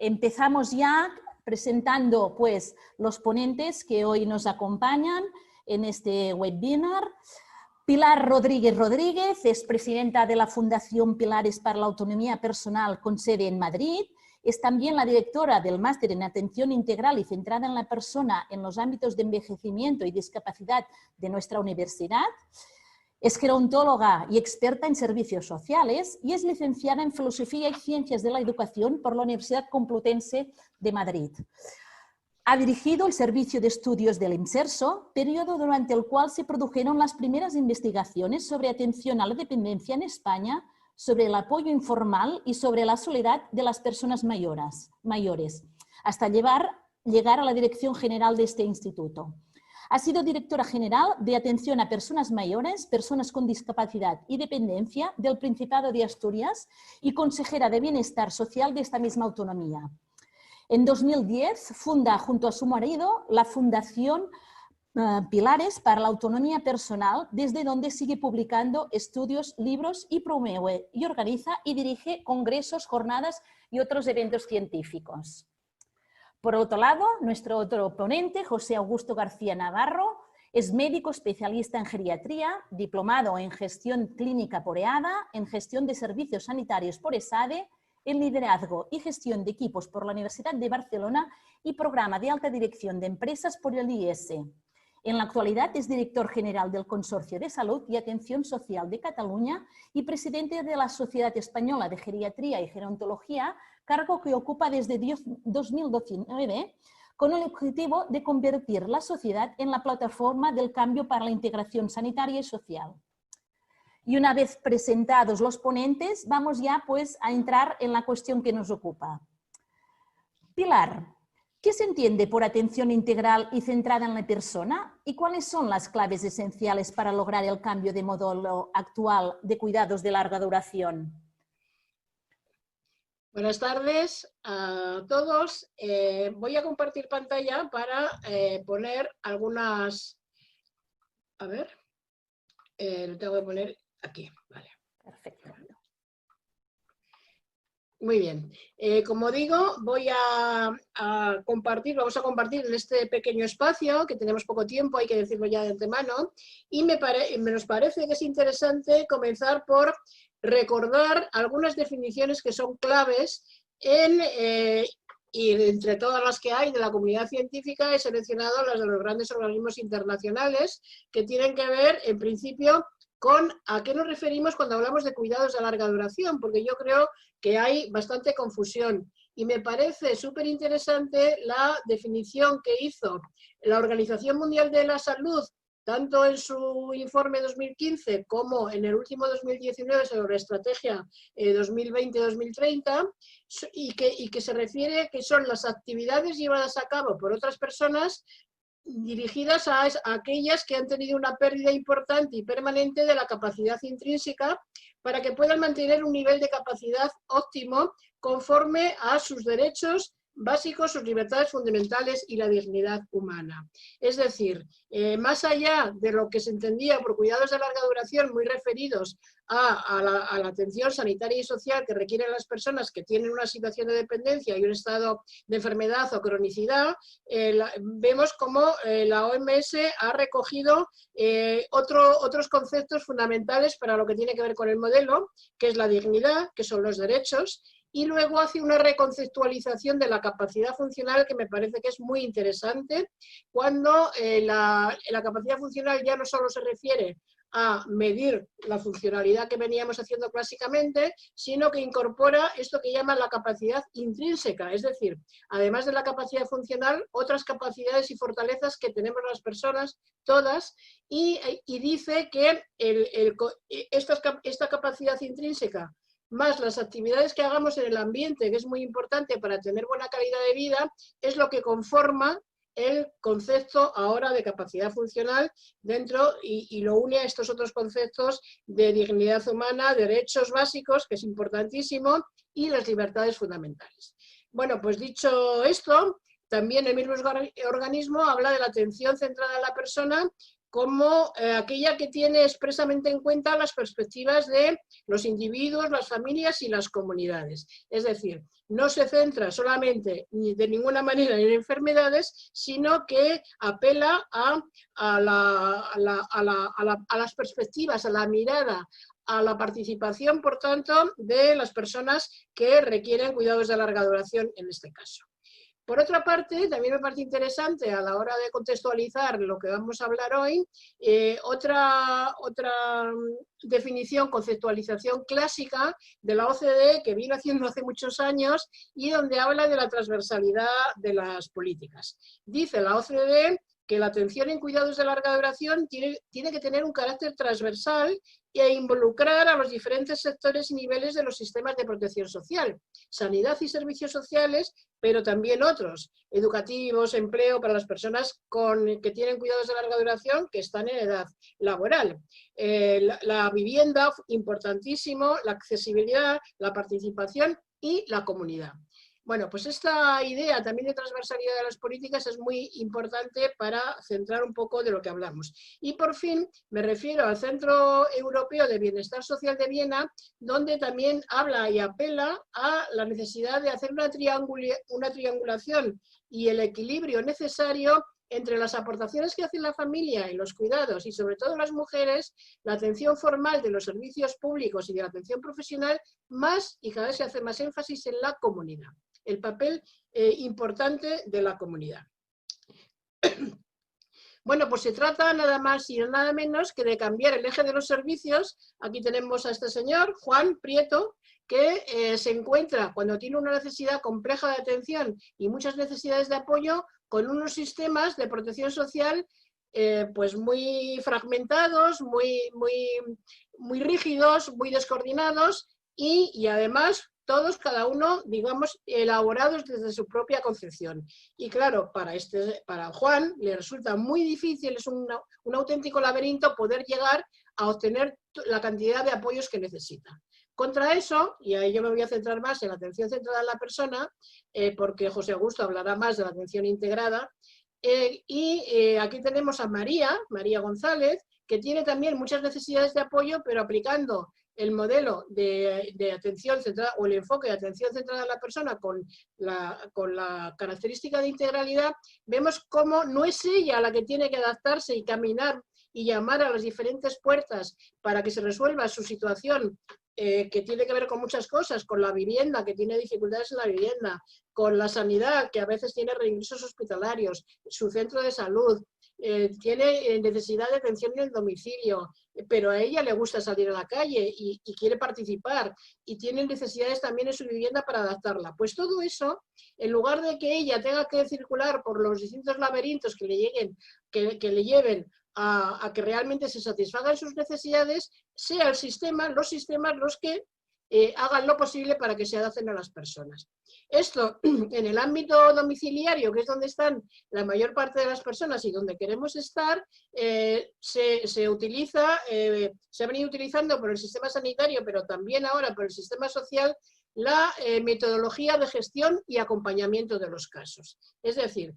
empezamos ya presentando pues, los ponentes que hoy nos acompañan en este webinar. Pilar Rodríguez Rodríguez es presidenta de la Fundación Pilares para la Autonomía Personal con sede en Madrid. Es también la directora del Máster en Atención Integral y Centrada en la Persona en los ámbitos de envejecimiento y discapacidad de nuestra universidad. Es gerontóloga y experta en servicios sociales y es licenciada en Filosofía y Ciencias de la Educación por la Universidad Complutense de Madrid. Ha dirigido el Servicio de Estudios del IMSERSO, periodo durante el cual se produjeron las primeras investigaciones sobre atención a la dependencia en España, sobre el apoyo informal y sobre la soledad de las personas mayores, hasta llegar a la dirección general de este instituto. Ha sido directora general de Atención a Personas Mayores, Personas con Discapacidad y Dependencia del Principado de Asturias y consejera de Bienestar Social de esta misma autonomía. En 2010 funda junto a su marido la Fundación Pilares para la Autonomía Personal, desde donde sigue publicando estudios, libros y promueve y organiza y dirige congresos, jornadas y otros eventos científicos. Por otro lado, nuestro otro ponente, José Augusto García Navarro, es médico especialista en geriatría, diplomado en gestión clínica por EADA, en gestión de servicios sanitarios por ESADE, en liderazgo y gestión de equipos por la Universidad de Barcelona y programa de alta dirección de empresas por el IES. En la actualidad es director general del Consorcio de Salud y Atención Social de Cataluña y presidente de la Sociedad Española de Geriatría y Gerontología, cargo que ocupa desde 2019 con el objetivo de convertir la sociedad en la plataforma del cambio para la integración sanitaria y social. Y una vez presentados los ponentes, vamos ya pues a entrar en la cuestión que nos ocupa. Pilar, ¿qué se entiende por atención integral y centrada en la persona? ¿Y cuáles son las claves esenciales para lograr el cambio de modelo actual de cuidados de larga duración? Buenas tardes a todos. Voy a compartir pantalla para poner algunas... A ver, lo tengo que poner aquí. Vale. Perfecto. Muy bien. Como digo, vamos a compartir en este pequeño espacio, que tenemos poco tiempo, hay que decirlo ya de antemano, y nos parece que es interesante comenzar por recordar algunas definiciones que son claves y entre todas las que hay de la comunidad científica he seleccionado las de los grandes organismos internacionales que tienen que ver, en principio, con a qué nos referimos cuando hablamos de cuidados de larga duración, porque yo creo que hay bastante confusión. Y me parece súper interesante la definición que hizo la Organización Mundial de la Salud, tanto en su informe 2015 como en el último 2019 sobre la estrategia 2020-2030, y que se refiere que son las actividades llevadas a cabo por otras personas dirigidas a aquellas que han tenido una pérdida importante y permanente de la capacidad intrínseca para que puedan mantener un nivel de capacidad óptimo conforme a sus derechos básicos, sus libertades fundamentales y la dignidad humana. Es decir, más allá de lo que se entendía por cuidados de larga duración, muy referidos a la atención sanitaria y social que requieren las personas que tienen una situación de dependencia y un estado de enfermedad o cronicidad, vemos cómo la OMS ha recogido otros conceptos fundamentales para lo que tiene que ver con el modelo, que es la dignidad, que son los derechos, y luego hace una reconceptualización de la capacidad funcional que me parece que es muy interesante, cuando la capacidad funcional ya no solo se refiere a medir la funcionalidad que veníamos haciendo clásicamente, sino que incorpora esto que llaman la capacidad intrínseca, es decir, además de la capacidad funcional, otras capacidades y fortalezas que tenemos las personas, todas, y dice que esta capacidad intrínseca más las actividades que hagamos en el ambiente, que es muy importante para tener buena calidad de vida, es lo que conforma el concepto ahora de capacidad funcional dentro y lo une a estos otros conceptos de dignidad humana, derechos básicos, que es importantísimo, y las libertades fundamentales. Bueno, pues dicho esto, también el mismo organismo habla de la atención centrada en la persona como aquella que tiene expresamente en cuenta las perspectivas de los individuos, las familias y las comunidades. Es decir, no se centra solamente ni de ninguna manera en enfermedades, sino que apela a las perspectivas, a la mirada, a la participación, por tanto, de las personas que requieren cuidados de larga duración en este caso. Por otra parte, también me parece interesante a la hora de contextualizar lo que vamos a hablar hoy, otra definición, conceptualización clásica de la OCDE que vino haciendo hace muchos años y donde habla de la transversalidad de las políticas. Dice la OCDE que la atención en cuidados de larga duración tiene que tener un carácter transversal e involucrar a los diferentes sectores y niveles de los sistemas de protección social, sanidad y servicios sociales, pero también otros, educativos, empleo para las personas que tienen cuidados de larga duración que están en edad laboral. La vivienda, importantísimo, la accesibilidad, la participación y la comunidad. Bueno, pues esta idea también de transversalidad de las políticas es muy importante para centrar un poco de lo que hablamos. Y por fin me refiero al Centro Europeo de Bienestar Social de Viena, donde también habla y apela a la necesidad de hacer una triangulación y el equilibrio necesario entre las aportaciones que hace la familia en los cuidados y sobre todo las mujeres, la atención formal de los servicios públicos y de la atención profesional, más y cada vez se hace más énfasis en la comunidad, el papel importante de la comunidad. Bueno, pues se trata nada más y nada menos que de cambiar el eje de los servicios. Aquí tenemos a este señor, Juan Prieto, que se encuentra cuando tiene una necesidad compleja de atención y muchas necesidades de apoyo con unos sistemas de protección social pues muy fragmentados, muy rígidos, muy descoordinados y además todos, cada uno, digamos, elaborados desde su propia concepción. Y claro, para Juan le resulta muy difícil, es un auténtico laberinto poder llegar a obtener la cantidad de apoyos que necesita. Contra eso, y ahí yo me voy a centrar más en la atención centrada en la persona, porque José Augusto hablará más de la atención integrada, aquí tenemos a María González, que tiene también muchas necesidades de apoyo, pero aplicando el modelo de atención centrada o el enfoque de atención centrada en la persona con la característica de integralidad, vemos cómo no es ella la que tiene que adaptarse y caminar y llamar a las diferentes puertas para que se resuelva su situación, que tiene que ver con muchas cosas, con la vivienda, que tiene dificultades en la vivienda, con la sanidad, que a veces tiene reingresos hospitalarios, su centro de salud, tiene necesidad de atención en el domicilio, pero a ella le gusta salir a la calle y quiere participar y tiene necesidades también en su vivienda para adaptarla. Pues todo eso, en lugar de que ella tenga que circular por los distintos laberintos que le lleven a que realmente se satisfagan sus necesidades, sea el sistema, los sistemas los que hagan lo posible para que se adapten a las personas. Esto en el ámbito domiciliario, que es donde están la mayor parte de las personas y donde queremos estar, se ha venido utilizando por el sistema sanitario, pero también ahora por el sistema social, la metodología de gestión y acompañamiento de los casos. Es decir,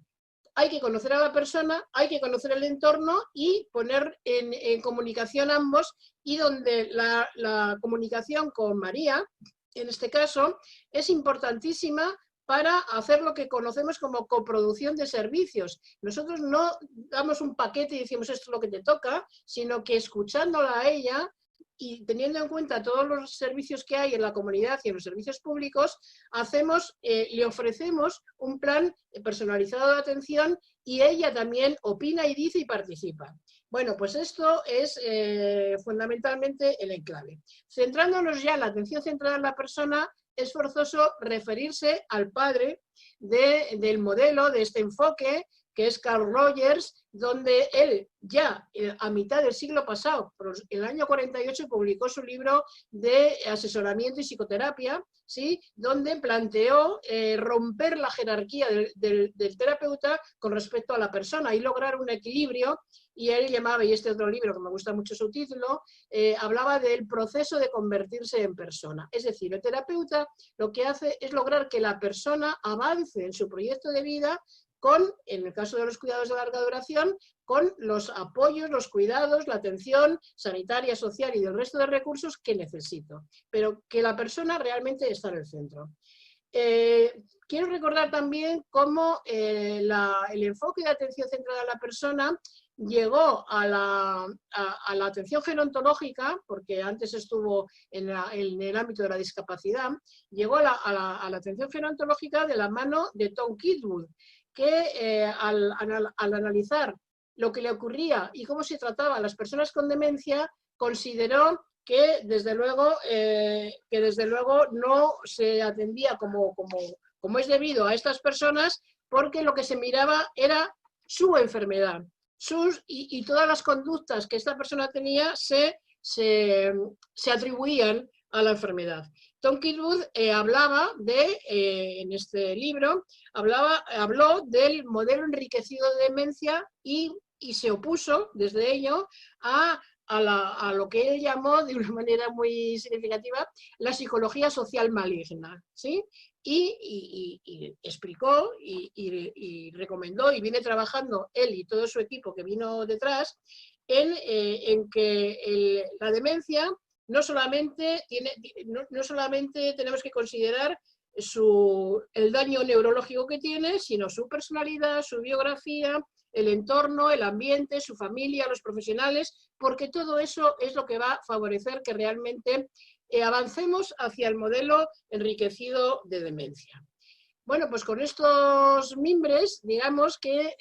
hay que conocer a la persona, hay que conocer el entorno y poner en comunicación ambos, y donde la comunicación con María, en este caso, es importantísima para hacer lo que conocemos como coproducción de servicios. Nosotros no damos un paquete y decimos esto es lo que te toca, sino que escuchándola a ella y teniendo en cuenta todos los servicios que hay en la comunidad y en los servicios públicos, le ofrecemos un plan personalizado de atención y ella también opina y dice y participa. Bueno, pues esto es fundamentalmente el enclave. Centrándonos ya en la atención centrada en la persona, es forzoso referirse al padre del modelo, de este enfoque, que es Carl Rogers, donde él ya a mitad del siglo pasado, en el año 48, publicó su libro de asesoramiento y psicoterapia, ¿sí? Donde planteó romper la jerarquía del terapeuta con respecto a la persona y lograr un equilibrio, y él llamaba, y este otro libro que me gusta mucho su título, hablaba del proceso de convertirse en persona. Es decir, el terapeuta lo que hace es lograr que la persona avance en su proyecto de vida en el caso de los cuidados de larga duración, con los apoyos, los cuidados, la atención sanitaria, social y del resto de recursos que necesito, pero que la persona realmente está en el centro. Quiero recordar también cómo el enfoque de atención centrada en la persona llegó a la atención gerontológica, porque antes estuvo en el ámbito de la discapacidad, llegó a la atención gerontológica de la mano de Tom Kitwood, que al analizar lo que le ocurría y cómo se trataba a las personas con demencia, consideró que desde luego no se atendía como es debido a estas personas, porque lo que se miraba era su enfermedad. Y todas las conductas que esta persona tenía se atribuían a la enfermedad. Tom Kitwood hablaba en este libro, habló del modelo enriquecido de demencia y se opuso desde ello a lo que él llamó, de una manera muy significativa, la psicología social maligna, ¿sí? Y explicó y recomendó, y viene trabajando él y todo su equipo que vino detrás, en que la demencia no solamente tenemos que considerar el daño neurológico que tiene, sino su personalidad, su biografía, el entorno, el ambiente, su familia, los profesionales, porque todo eso es lo que va a favorecer que realmente avancemos hacia el modelo enriquecido de demencia. Bueno, pues con estos mimbres, digamos que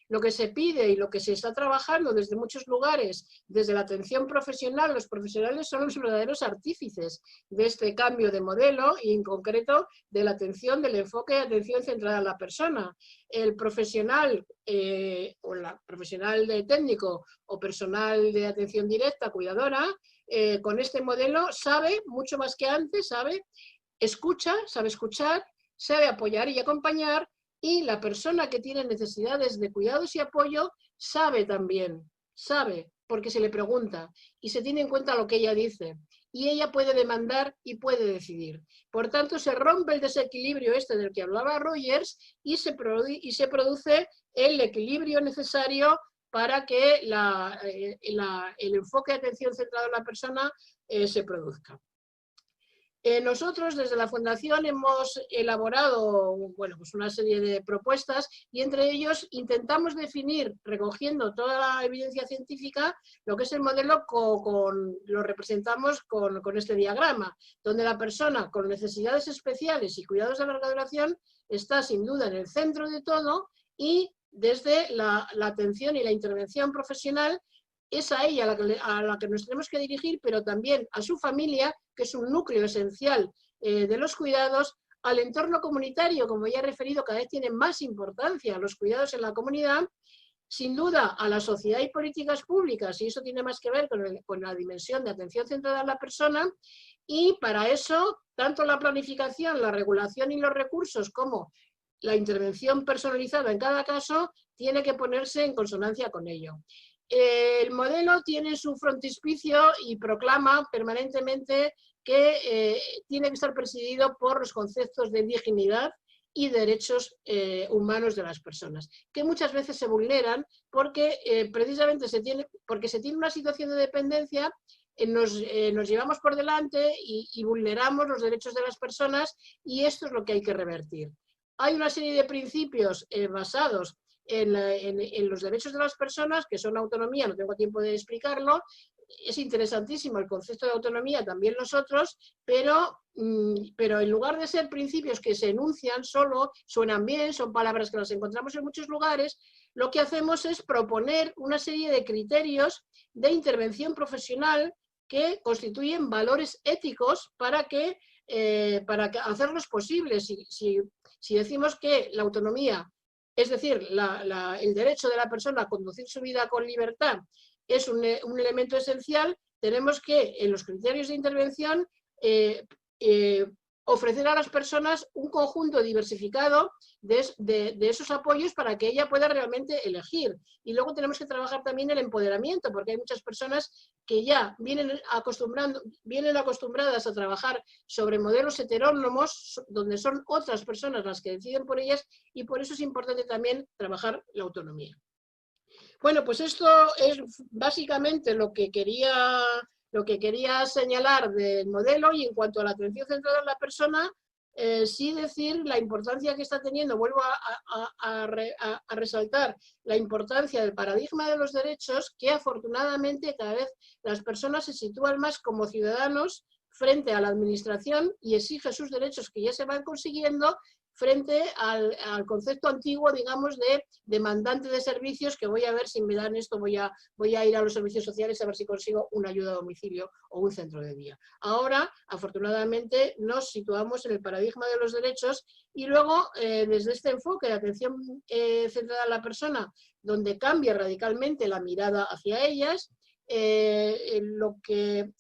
lo que se pide y lo que se está trabajando desde muchos lugares, desde la atención profesional, los profesionales son los verdaderos artífices de este cambio de modelo y en concreto de la atención, del enfoque de atención centrada en la persona. El profesional o la profesional de técnico o personal de atención directa, cuidadora, con este modelo sabe mucho más que antes, sabe escuchar, sabe apoyar y acompañar, y la persona que tiene necesidades de cuidados y apoyo sabe también, porque se le pregunta y se tiene en cuenta lo que ella dice y ella puede demandar y puede decidir. Por tanto, se rompe el desequilibrio este del que hablaba Rogers y se produce el equilibrio necesario para que el enfoque de atención centrado en la persona se produzca. Nosotros desde la Fundación hemos elaborado pues una serie de propuestas y entre ellos intentamos definir, recogiendo toda la evidencia científica, lo que es el modelo, lo representamos con este diagrama, donde la persona con necesidades especiales y cuidados de larga duración está sin duda en el centro de todo y desde la atención y la intervención profesional es a ella a la que nos tenemos que dirigir, pero también a su familia, que es un núcleo esencial de los cuidados, al entorno comunitario, como ya he referido, cada vez tiene más importancia los cuidados en la comunidad, sin duda a la sociedad y políticas públicas, y eso tiene más que ver con la dimensión de atención centrada en la persona, y para eso, tanto la planificación, la regulación y los recursos, como la intervención personalizada en cada caso, tiene que ponerse en consonancia con ello. El modelo tiene su frontispicio y proclama permanentemente que tiene que estar presidido por los conceptos de dignidad y derechos humanos de las personas, que muchas veces se vulneran porque precisamente se tiene una situación de dependencia, nos llevamos por delante y vulneramos los derechos de las personas, y esto es lo que hay que revertir. Hay una serie de principios basados en los derechos de las personas, que son autonomía, no tengo tiempo de explicarlo, es interesantísimo el concepto de autonomía, también nosotros, pero en lugar de ser principios que se enuncian solo, suenan bien, son palabras que las encontramos en muchos lugares, lo que hacemos es proponer una serie de criterios de intervención profesional que constituyen valores éticos para hacerlos posibles. Si decimos que la autonomía, es decir, el derecho de la persona a conducir su vida con libertad, es un elemento esencial, tenemos que en los criterios de intervención ofrecer a las personas un conjunto diversificado de esos apoyos para que ella pueda realmente elegir. Y luego tenemos que trabajar también el empoderamiento, porque hay muchas personas que ya vienen acostumbradas a trabajar sobre modelos heterónomos, donde son otras personas las que deciden por ellas, y por eso es importante también trabajar la autonomía. Bueno, pues esto es básicamente lo que quería señalar del modelo, y en cuanto a la atención centrada en la persona, sí decir la importancia que está teniendo, vuelvo a resaltar la importancia del paradigma de los derechos, que afortunadamente cada vez las personas se sitúan más como ciudadanos frente a la administración y exige sus derechos que ya se van consiguiendo frente al concepto antiguo, digamos, de demandante de servicios, que voy a ver si me dan esto, voy a ir a los servicios sociales a ver si consigo una ayuda a domicilio o un centro de día. Ahora, afortunadamente, nos situamos en el paradigma de los derechos y luego, desde este enfoque de atención centrada en la persona, donde cambia radicalmente la mirada hacia ellas, lo que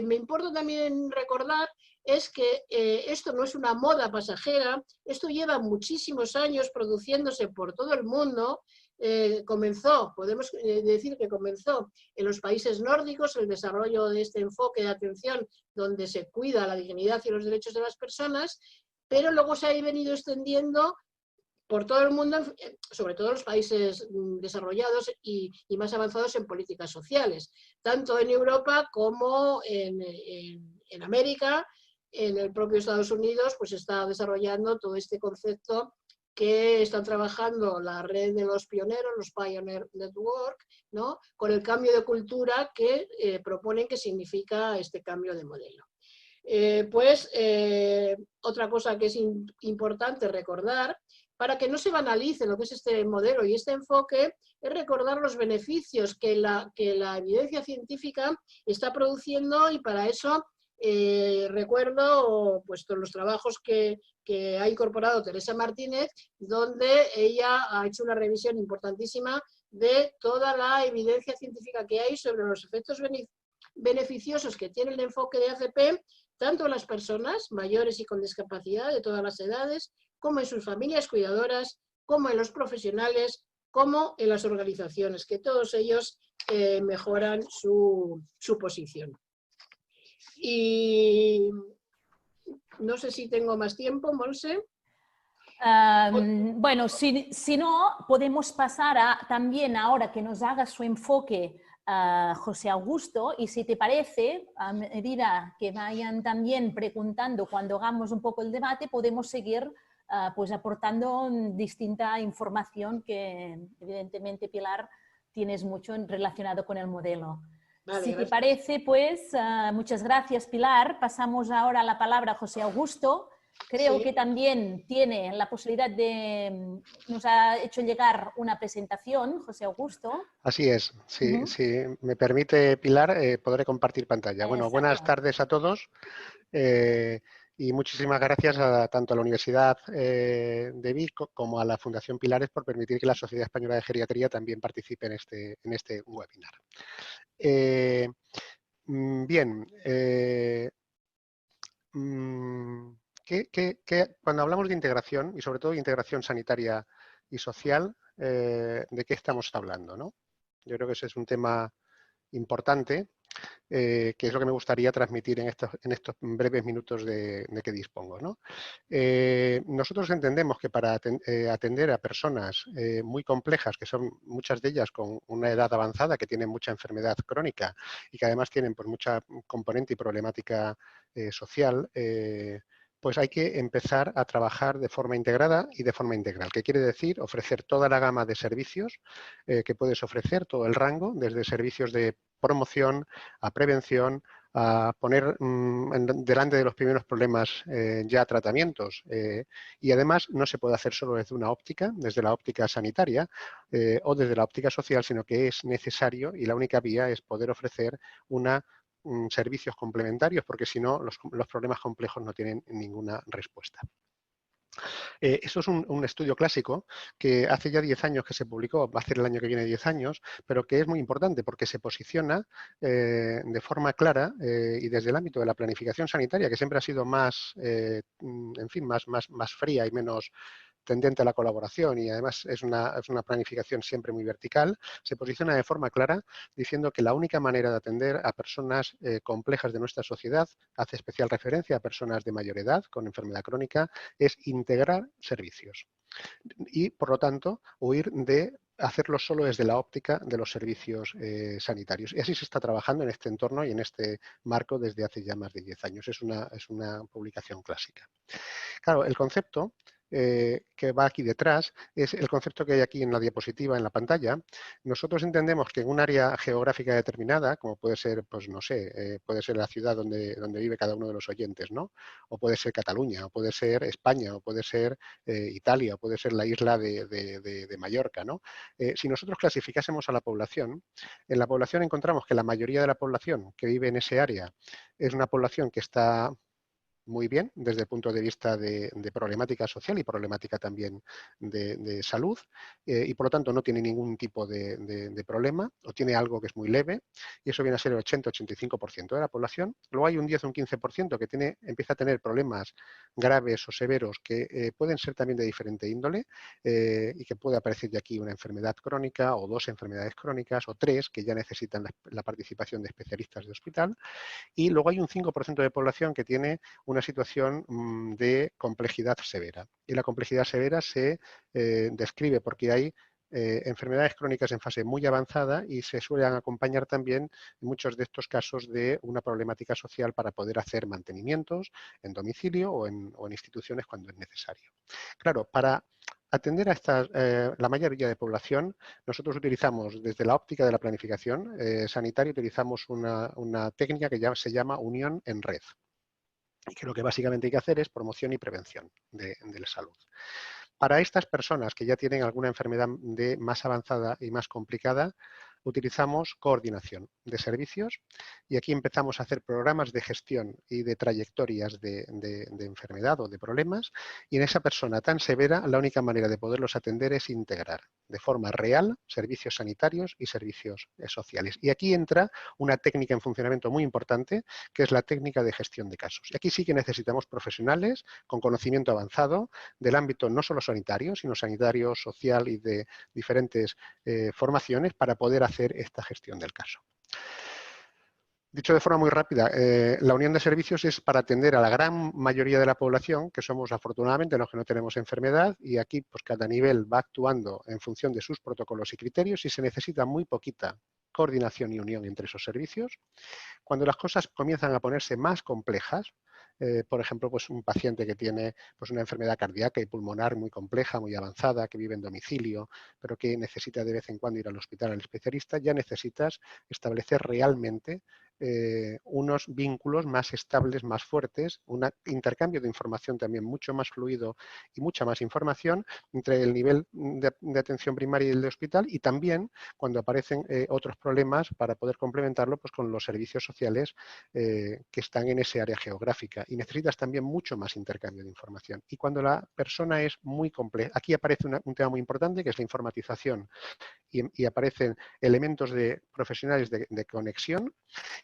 me importa también recordar es que esto no es una moda pasajera, esto lleva muchísimos años produciéndose por todo el mundo. Podemos decir que comenzó en los países nórdicos el desarrollo de este enfoque de atención donde se cuida la dignidad y los derechos de las personas, pero luego se ha venido extendiendo por todo el mundo, sobre todo en los países desarrollados y más avanzados en políticas sociales, tanto en Europa como en América. En el propio Estados Unidos pues está desarrollando todo este concepto que están trabajando la red de los pioneros, los Pioneer Network, ¿no? Con el cambio de cultura que proponen que significa este cambio de modelo. Otra cosa que es importante recordar, para que no se banalice lo que es este modelo y este enfoque, es recordar los beneficios que la evidencia científica está produciendo, y para eso recuerdo pues todos los trabajos que ha incorporado Teresa Martínez, donde ella ha hecho una revisión importantísima de toda la evidencia científica que hay sobre los efectos beneficiosos que tiene el enfoque de ACP, tanto en las personas mayores y con discapacidad de todas las edades, como en sus familias cuidadoras, como en los profesionales, como en las organizaciones, que todos ellos mejoran su posición. Y no sé si tengo más tiempo, Monse. Bueno, si no, podemos pasar también ahora que nos haga su enfoque José Augusto, y si te parece, a medida que vayan también preguntando cuando hagamos un poco el debate, podemos seguir pues aportando distinta información que evidentemente, Pilar, tienes mucho relacionado con el modelo. Vale, si gracias. te parece, pues muchas gracias, Pilar. Pasamos ahora la palabra a José Augusto. Creo que también tiene la posibilidad de... Nos ha hecho llegar una presentación, José Augusto. Así es. Si me permite, Pilar, podré compartir pantalla. Bueno, Exacto. buenas tardes a todos y muchísimas gracias tanto a la Universidad de Vic como a la Fundación Pilares por permitir que la Sociedad Española de Geriatría también participe en este webinar. Bien. Cuando hablamos de integración, y sobre todo de integración sanitaria y social, ¿de qué estamos hablando, no? Yo creo que ese es un tema importante, que es lo que me gustaría transmitir en estos breves minutos de que dispongo, ¿no? Nosotros entendemos que para atender a personas muy complejas, que son muchas de ellas con una edad avanzada, que tienen mucha enfermedad crónica y que además tienen pues, mucha componente y problemática social, pues hay que empezar a trabajar de forma integrada y de forma integral. ¿Qué quiere decir? Ofrecer toda la gama de servicios que puedes ofrecer, todo el rango, desde servicios de promoción a prevención, a poner delante de los primeros problemas ya tratamientos. Y además no se puede hacer solo desde una óptica, desde la óptica sanitaria o desde la óptica social, sino que es necesario, y la única vía es poder ofrecer servicios complementarios, porque si no los problemas complejos no tienen ninguna respuesta. Eso es un estudio clásico que hace ya 10 años que se publicó, va a ser el año que viene 10 años, pero que es muy importante porque se posiciona de forma clara y desde el ámbito de la planificación sanitaria, que siempre ha sido más, en fin, más fría y menos tendente a la colaboración y además es una planificación siempre muy vertical, se posiciona de forma clara diciendo que la única manera de atender a personas complejas de nuestra sociedad, hace especial referencia a personas de mayor edad con enfermedad crónica, es integrar servicios y, por lo tanto, huir de hacerlo solo desde la óptica de los servicios sanitarios. Y así se está trabajando en este entorno y en este marco desde hace ya más de 10 años. Es una publicación clásica. Claro, el concepto que va aquí detrás es el concepto que hay aquí en la diapositiva, en la pantalla. Nosotros entendemos que en un área geográfica determinada, como puede ser, pues no sé, puede ser la ciudad donde vive cada uno de los oyentes, ¿no? O puede ser Cataluña, o puede ser España, o puede ser Italia, o puede ser la isla de Mallorca, ¿no? Si nosotros clasificásemos a la población, en la población encontramos que la mayoría de la población que vive en ese área es una población que está muy bien desde el punto de vista de problemática social y problemática también de salud y por lo tanto no tiene ningún tipo de problema o tiene algo que es muy leve y eso viene a ser el 80-85% de la población. Luego hay un 10 o un 15% que empieza a tener problemas graves o severos que pueden ser también de diferente índole y que puede aparecer de aquí una enfermedad crónica o dos enfermedades crónicas o tres que ya necesitan la participación de especialistas de hospital. Y luego hay un 5% de población que tiene una situación de complejidad severa. Y la complejidad severa se describe porque hay enfermedades crónicas en fase muy avanzada y se suelen acompañar también en muchos de estos casos de una problemática social para poder hacer mantenimientos en domicilio o en instituciones cuando es necesario. Claro, para atender a la mayoría de población, nosotros utilizamos desde la óptica de la planificación sanitaria, utilizamos una técnica que se llama unión en red. Y que lo que básicamente hay que hacer es promoción y prevención de la salud. Para estas personas que ya tienen alguna enfermedad más avanzada y más complicada, utilizamos coordinación de servicios y aquí empezamos a hacer programas de gestión y de trayectorias de enfermedad o de problemas y en esa persona tan severa la única manera de poderlos atender es integrar de forma real servicios sanitarios y servicios sociales. Y aquí entra una técnica en funcionamiento muy importante que es la técnica de gestión de casos. Y aquí sí que necesitamos profesionales con conocimiento avanzado del ámbito no solo sanitario, sino sanitario, social y de diferentes formaciones para poder hacer esta gestión del caso. Dicho de forma muy rápida, la unión de servicios es para atender a la gran mayoría de la población, que somos afortunadamente los que no tenemos enfermedad, y aquí pues cada nivel va actuando en función de sus protocolos y criterios y se necesita muy poquita coordinación y unión entre esos servicios. Cuando las cosas comienzan a ponerse más complejas, por ejemplo, pues un paciente que tiene pues una enfermedad cardíaca y pulmonar muy compleja, muy avanzada, que vive en domicilio, pero que necesita de vez en cuando ir al hospital al especialista, ya necesitas establecer realmente unos vínculos más estables, más fuertes, un intercambio de información también mucho más fluido y mucha más información entre el nivel de atención primaria y el de hospital y también cuando aparecen otros problemas para poder complementarlo pues, con los servicios sociales que están en ese área geográfica y necesitas también mucho más intercambio de información. Y cuando la persona es muy compleja, aquí aparece un tema muy importante que es la informatización y aparecen elementos de profesionales de conexión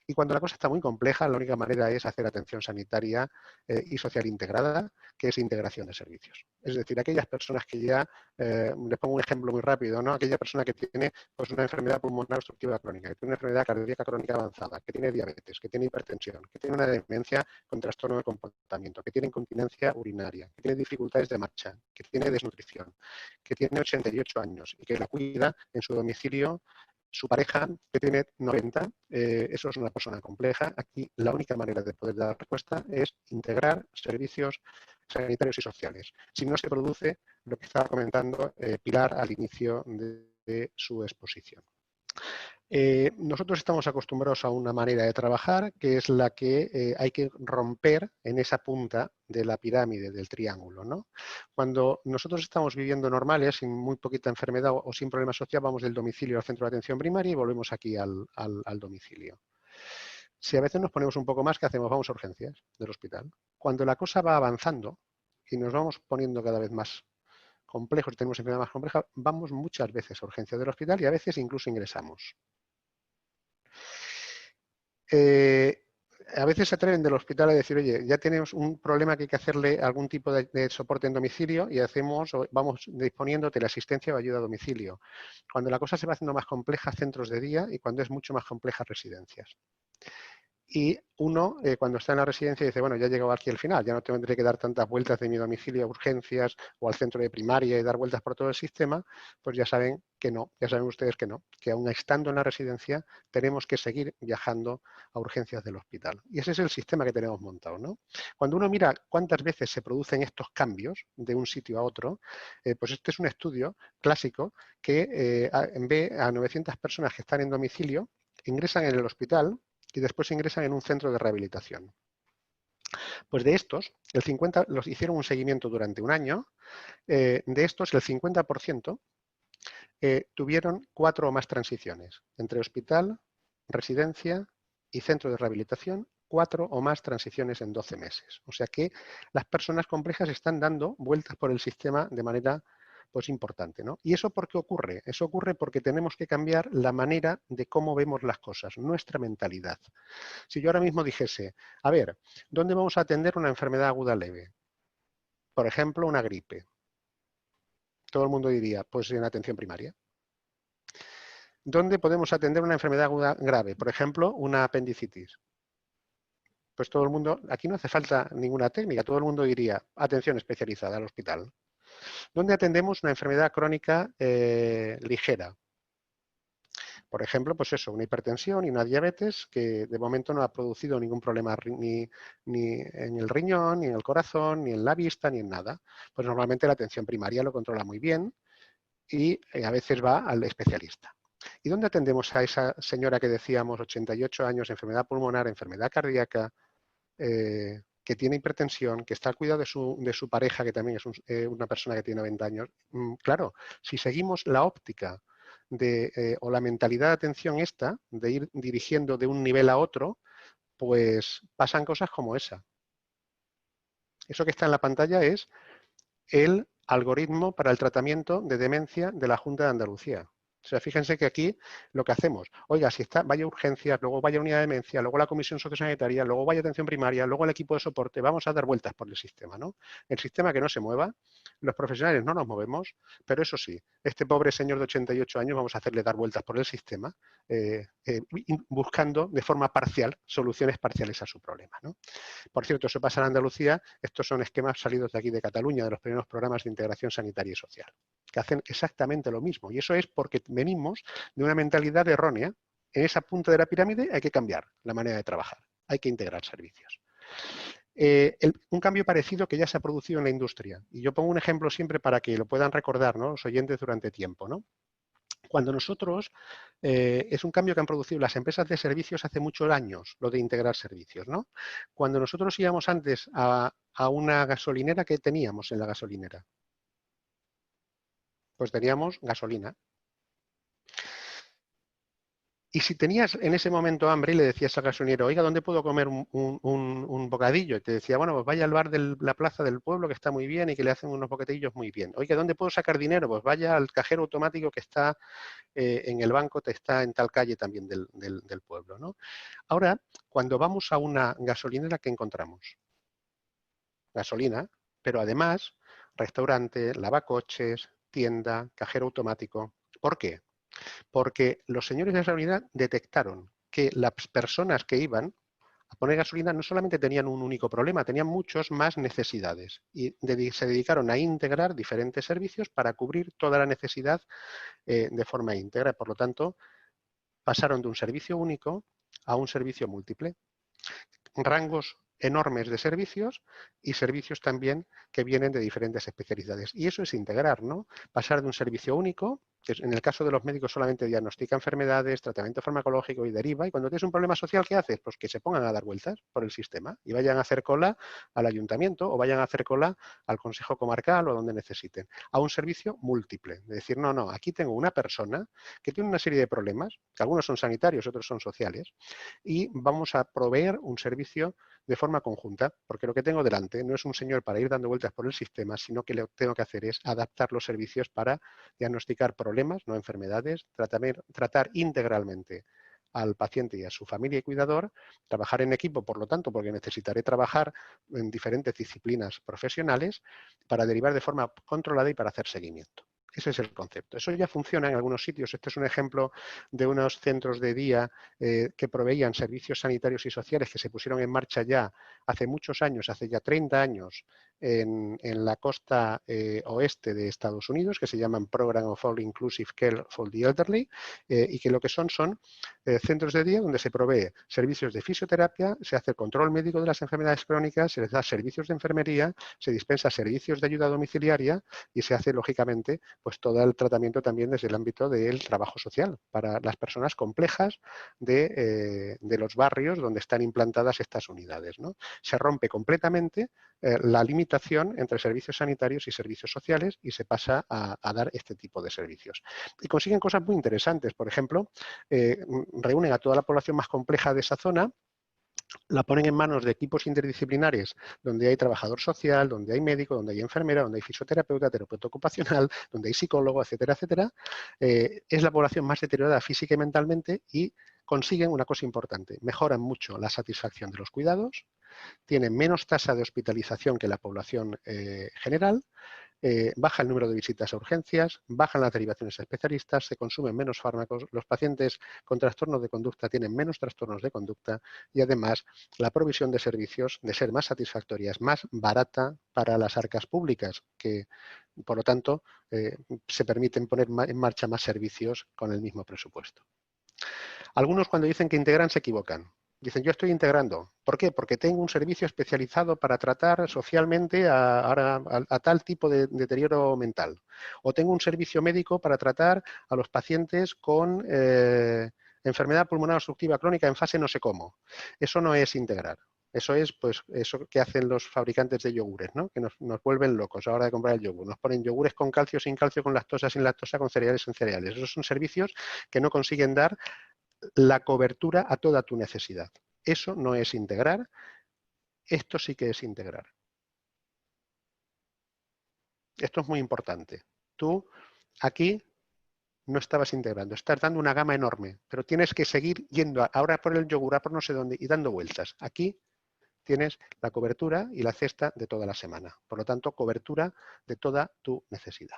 y cuando la cosa está muy compleja la única manera es hacer atención sanitaria y social integrada, que es integración de servicios. Es decir, aquellas personas que ya, les pongo un ejemplo muy rápido, ¿no? Aquella persona que tiene pues, una enfermedad pulmonar obstructiva crónica, que tiene una enfermedad cardíaca crónica avanzada, que tiene diabetes, que tiene hipertensión, que tiene una demencia con trastorno de comportamiento, que tiene incontinencia urinaria, que tiene dificultades de marcha, que tiene desnutrición, que tiene 88 años y que la cuida en su domicilio su pareja, que tiene 90, eso es una persona compleja. Aquí la única manera de poder dar respuesta es integrar servicios sanitarios y sociales. Si no se produce lo que estaba comentando Pilar al inicio de su exposición. Nosotros estamos acostumbrados a una manera de trabajar que es la que hay que romper en esa punta de la pirámide, del triángulo, ¿no? Cuando nosotros estamos viviendo normales, sin muy poquita enfermedad o sin problema social, vamos del domicilio al centro de atención primaria y volvemos aquí al domicilio. Si a veces nos ponemos un poco más, ¿qué hacemos? Vamos a urgencias del hospital. Cuando la cosa va avanzando, y nos vamos poniendo cada vez más complejos, tenemos enfermedad más compleja, vamos muchas veces a urgencias del hospital y a veces incluso ingresamos. A veces se atreven del hospital a decir, oye, ya tenemos un problema que hay que hacerle algún tipo de soporte en domicilio y vamos disponiendo de la asistencia o ayuda a domicilio. Cuando la cosa se va haciendo más compleja, centros de día, y cuando es mucho más compleja, residencias. Y uno, cuando está en la residencia, dice, bueno, ya he llegado aquí al final, ya no tendré que dar tantas vueltas de mi domicilio a urgencias o al centro de primaria y dar vueltas por todo el sistema, pues ya saben que no, ya saben ustedes que no, que aún estando en la residencia tenemos que seguir viajando a urgencias del hospital. Y ese es el sistema que tenemos montado, ¿no? Cuando uno mira cuántas veces se producen estos cambios de un sitio a otro, pues este es un estudio clásico que ve a 900 personas que están en domicilio, ingresan en el hospital, y después ingresan en un centro de rehabilitación. Pues de estos, el 50% los hicieron un seguimiento durante un año, de estos el 50% tuvieron 4 o más transiciones, entre hospital, residencia y centro de rehabilitación, 4 o más transiciones en 12 meses. O sea que las personas complejas están dando vueltas por el sistema de manera pues importante, ¿no? ¿Y eso por qué ocurre? Eso ocurre porque tenemos que cambiar la manera de cómo vemos las cosas, nuestra mentalidad. Si yo ahora mismo dijese, a ver, ¿dónde vamos a atender una enfermedad aguda leve? Por ejemplo, una gripe. Todo el mundo diría, pues en atención primaria. ¿Dónde podemos atender una enfermedad aguda grave? Por ejemplo, una apendicitis. Pues todo el mundo, aquí no hace falta ninguna técnica, todo el mundo diría, atención especializada al hospital. ¿Dónde atendemos una enfermedad crónica ligera? Por ejemplo, pues eso, una hipertensión y una diabetes que de momento no ha producido ningún problema ni en el riñón, ni en el corazón, ni en la vista, ni en nada. Pues normalmente la atención primaria lo controla muy bien y a veces va al especialista. ¿Y dónde atendemos a esa señora que decíamos, 88 años, enfermedad pulmonar, enfermedad cardíaca, que tiene hipertensión, que está al cuidado de su pareja, que también es una persona que tiene 90 años? Claro, si seguimos la óptica o la mentalidad de atención esta, de ir dirigiendo de un nivel a otro, pues pasan cosas como esa. Eso que está en la pantalla es el algoritmo para el tratamiento de demencia de la Junta de Andalucía. O sea, fíjense que aquí lo que hacemos, oiga, si está, vaya urgencias, luego vaya unidad de demencia, luego la comisión sociosanitaria, luego vaya atención primaria, luego el equipo de soporte, vamos a dar vueltas por el sistema, ¿no? El sistema que no se mueva, los profesionales no nos movemos, pero eso sí, este pobre señor de 88 años vamos a hacerle dar vueltas por el sistema, buscando de forma parcial soluciones parciales a su problema, ¿no? Por cierto, eso pasa en Andalucía, estos son esquemas salidos de aquí de Cataluña, de los primeros programas de integración sanitaria y social, que hacen exactamente lo mismo. Y eso es porque venimos de una mentalidad errónea. En esa punta de la pirámide hay que cambiar la manera de trabajar, hay que integrar servicios. Un cambio parecido que ya se ha producido en la industria. Y yo pongo un ejemplo siempre para que lo puedan recordar, ¿no?, los oyentes durante tiempo, ¿no? Cuando nosotros, es un cambio que han producido las empresas de servicios hace muchos años, lo de integrar servicios, ¿no? Cuando nosotros íbamos antes a una gasolinera, ¿qué teníamos en la gasolinera? Pues teníamos gasolina. Y si tenías en ese momento hambre y le decías al gasolinero, oiga, ¿dónde puedo comer un bocadillo? Y te decía, bueno, pues vaya al bar de la plaza del pueblo, que está muy bien y que le hacen unos bocadillos muy bien. Oiga, ¿dónde puedo sacar dinero? Pues vaya al cajero automático que está en el banco, está en tal calle también del pueblo, ¿no? Ahora, cuando vamos a una gasolinera, ¿qué encontramos? Gasolina, pero además restaurante, lavacoches, tienda, cajero automático. ¿Por qué? Porque los señores de gasolina detectaron que las personas que iban a poner gasolina no solamente tenían un único problema, tenían muchas más necesidades y se dedicaron a integrar diferentes servicios para cubrir toda la necesidad de forma íntegra. Por lo tanto, pasaron de un servicio único a un servicio múltiple. Rangos enormes de servicios y servicios también que vienen de diferentes especialidades. Y eso es integrar, ¿no? Pasar de un servicio único que en el caso de los médicos solamente diagnostica enfermedades, tratamiento farmacológico y deriva, y cuando tienes un problema social, ¿qué haces? Pues que se pongan a dar vueltas por el sistema y vayan a hacer cola al ayuntamiento o vayan a hacer cola al consejo comarcal o a donde necesiten, a un servicio múltiple. De decir, no, no, aquí tengo una persona que tiene una serie de problemas, que algunos son sanitarios, otros son sociales, y vamos a proveer un servicio de forma conjunta, porque lo que tengo delante no es un señor para ir dando vueltas por el sistema, sino que lo que tengo que hacer es adaptar los servicios para diagnosticar problemas, no enfermedades, tratar integralmente al paciente y a su familia y cuidador, trabajar en equipo, por lo tanto, porque necesitaré trabajar en diferentes disciplinas profesionales para derivar de forma controlada y para hacer seguimiento. Ese es el concepto. Eso ya funciona en algunos sitios. Este es un ejemplo de unos centros de día que proveían servicios sanitarios y sociales que se pusieron en marcha ya hace muchos años, hace ya 30 años, en la costa oeste de Estados Unidos, que se llaman Program of All Inclusive Care for the Elderly, y que lo que son centros de día donde se provee servicios de fisioterapia, se hace el control médico de las enfermedades crónicas, se les da servicios de enfermería, se dispensa servicios de ayuda domiciliaria y se hace, lógicamente, pues todo el tratamiento también desde el ámbito del trabajo social para las personas complejas de los barrios donde están implantadas estas unidades, ¿no? Se rompe completamente la limitación entre servicios sanitarios y servicios sociales y se pasa a dar este tipo de servicios. Y consiguen cosas muy interesantes. Por ejemplo, reúnen a toda la población más compleja de esa zona, la ponen en manos de equipos interdisciplinares donde hay trabajador social, donde hay médico, donde hay enfermera, donde hay fisioterapeuta, terapeuta ocupacional, donde hay psicólogo, etcétera, etcétera. Es la población más deteriorada física y mentalmente y consiguen una cosa importante, mejoran mucho la satisfacción de los cuidados, tienen menos tasa de hospitalización que la población general, baja el número de visitas a urgencias, bajan las derivaciones a especialistas, se consumen menos fármacos, los pacientes con trastornos de conducta tienen menos trastornos de conducta y además la provisión de servicios de ser más satisfactoria es más barata para las arcas públicas, que por lo tanto se permiten poner en marcha más servicios con el mismo presupuesto. Algunos cuando dicen que integran se equivocan. Dicen, yo estoy integrando. ¿Por qué? Porque tengo un servicio especializado para tratar socialmente a tal tipo de deterioro mental. O tengo un servicio médico para tratar a los pacientes con enfermedad pulmonar obstructiva crónica en fase no sé cómo. Eso no es integrar. Eso es pues eso que hacen los fabricantes de yogures, ¿no? Que nos vuelven locos a la hora de comprar el yogur. Nos ponen yogures con calcio, sin calcio, con lactosa, sin lactosa, con cereales, sin cereales. Esos son servicios que no consiguen dar la cobertura a toda tu necesidad. Eso no es integrar, esto sí que es integrar. Esto es muy importante. Tú aquí no estabas integrando, estás dando una gama enorme, pero tienes que seguir yendo ahora por el yogur, por no sé dónde y dando vueltas. Aquí tienes la cobertura y la cesta de toda la semana. Por lo tanto, cobertura de toda tu necesidad.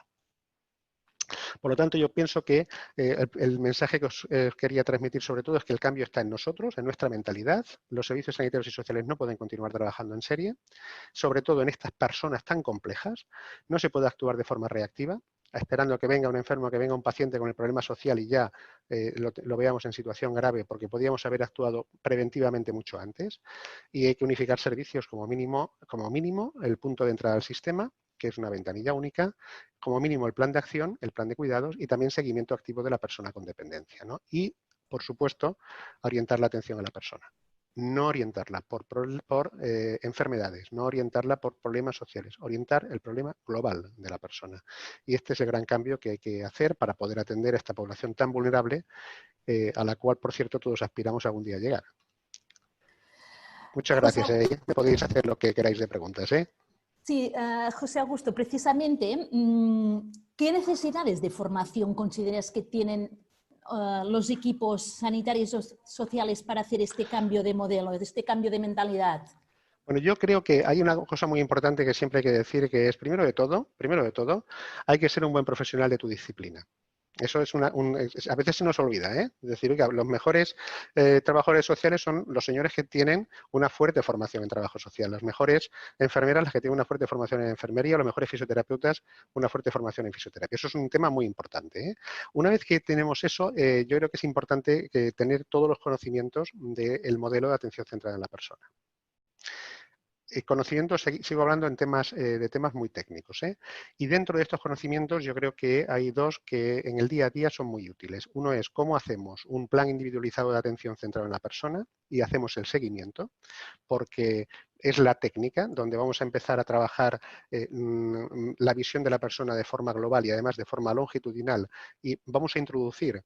Por lo tanto, yo pienso que el mensaje que os quería transmitir sobre todo es que el cambio está en nosotros, en nuestra mentalidad. Los servicios sanitarios y sociales no pueden continuar trabajando en serie, sobre todo en estas personas tan complejas. No se puede actuar de forma reactiva, esperando a que venga un enfermo, que venga un paciente con el problema social y ya lo veamos en situación grave, porque podíamos haber actuado preventivamente mucho antes. Y hay que unificar servicios como mínimo el punto de entrada al sistema, que es una ventanilla única, como mínimo el plan de acción, el plan de cuidados y también seguimiento activo de la persona con dependencia, ¿no? Y, por supuesto, orientar la atención a la persona. No orientarla por enfermedades, no orientarla por problemas sociales, orientar el problema global de la persona. Y este es el gran cambio que hay que hacer para poder atender a esta población tan vulnerable, a la cual, por cierto, todos aspiramos algún día a llegar. Muchas gracias. Me podéis hacer lo que queráis de preguntas, ¿eh? Sí, José Augusto, precisamente, ¿qué necesidades de formación consideras que tienen los equipos sanitarios y sociales para hacer este cambio de modelo, este cambio de mentalidad? Bueno, yo creo que hay una cosa muy importante que siempre hay que decir, que es, primero de todo, hay que ser un buen profesional de tu disciplina. Eso es a veces se nos olvida, ¿eh? Es decir, oiga, los mejores trabajadores sociales son los señores que tienen una fuerte formación en trabajo social, las mejores enfermeras las que tienen una fuerte formación en enfermería, los mejores fisioterapeutas una fuerte formación en fisioterapia. Eso es un tema muy importante, ¿eh? Una vez que tenemos eso, yo creo que es importante tener todos los conocimientos del modelo de atención centrada en la persona. conocimientos, sigo hablando en temas, de temas muy técnicos, ¿eh? Y dentro de estos conocimientos yo creo que hay dos que en el día a día son muy útiles. Uno es cómo hacemos un plan individualizado de atención centrado en la persona y hacemos el seguimiento, porque es la técnica donde vamos a empezar a trabajar la visión de la persona de forma global y además de forma longitudinal, y vamos a introducir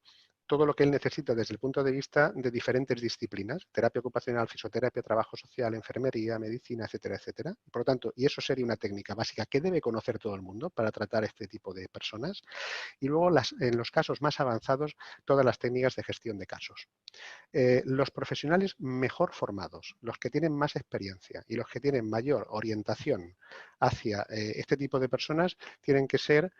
todo lo que él necesita desde el punto de vista de diferentes disciplinas, terapia ocupacional, fisioterapia, trabajo social, enfermería, medicina, etcétera, etcétera. Por lo tanto, y eso sería una técnica básica que debe conocer todo el mundo para tratar este tipo de personas. Y luego, en los casos más avanzados, todas las técnicas de gestión de casos. Los profesionales mejor formados, los que tienen más experiencia y los que tienen mayor orientación hacia este tipo de personas, tienen que ser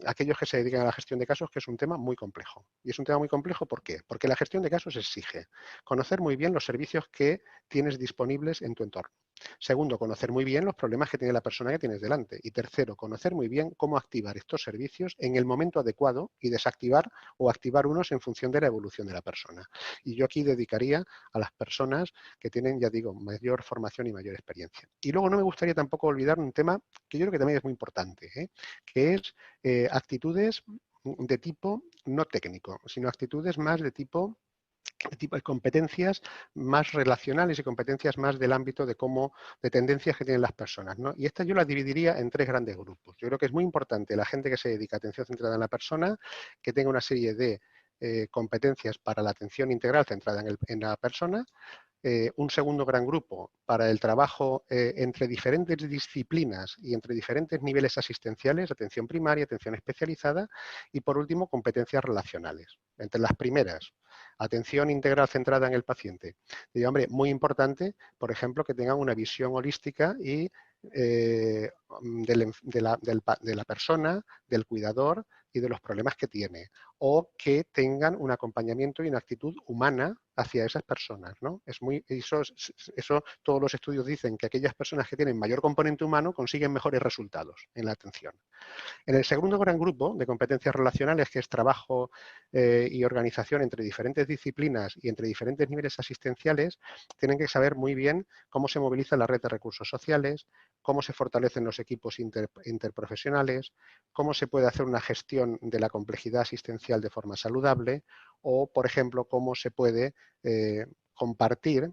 aquellos que se dedican a la gestión de casos, que es un tema muy complejo. Y es un tema muy complejo, ¿por qué? Porque la gestión de casos exige conocer muy bien los servicios que tienes disponibles en tu entorno. Segundo, conocer muy bien los problemas que tiene la persona que tienes delante. Y tercero, conocer muy bien cómo activar estos servicios en el momento adecuado y desactivar o activar unos en función de la evolución de la persona. Y yo aquí dedicaría a las personas que tienen, ya digo, mayor formación y mayor experiencia. Y luego no me gustaría tampoco olvidar un tema que yo creo que también es muy importante, que es actitudes de tipo no técnico, sino actitudes más de tipo de competencias más relacionales y competencias más del ámbito de tendencias que tienen las personas, ¿no? Y esta yo la dividiría en tres grandes grupos. Yo creo que es muy importante la gente que se dedica a atención centrada en la persona, que tenga una serie de competencias para la atención integral centrada en la persona. Un segundo gran grupo para el trabajo entre diferentes disciplinas y entre diferentes niveles asistenciales, atención primaria, atención especializada, y por último, competencias relacionales. Entre las primeras, atención integral centrada en el paciente. Y, hombre, muy importante, por ejemplo, que tengan una visión holística y de la persona, del cuidador y de los problemas que tiene, o que tengan un acompañamiento y una actitud humana hacia esas personas, ¿no? Eso todos los estudios dicen que aquellas personas que tienen mayor componente humano consiguen mejores resultados en la atención. En el segundo gran grupo de competencias relacionales, que es trabajo y organización entre diferentes disciplinas y entre diferentes niveles asistenciales, tienen que saber muy bien cómo se moviliza la red de recursos sociales, cómo se fortalecen los equipos interprofesionales, cómo se puede hacer una gestión de la complejidad asistencial de forma saludable o, por ejemplo, cómo se puede compartir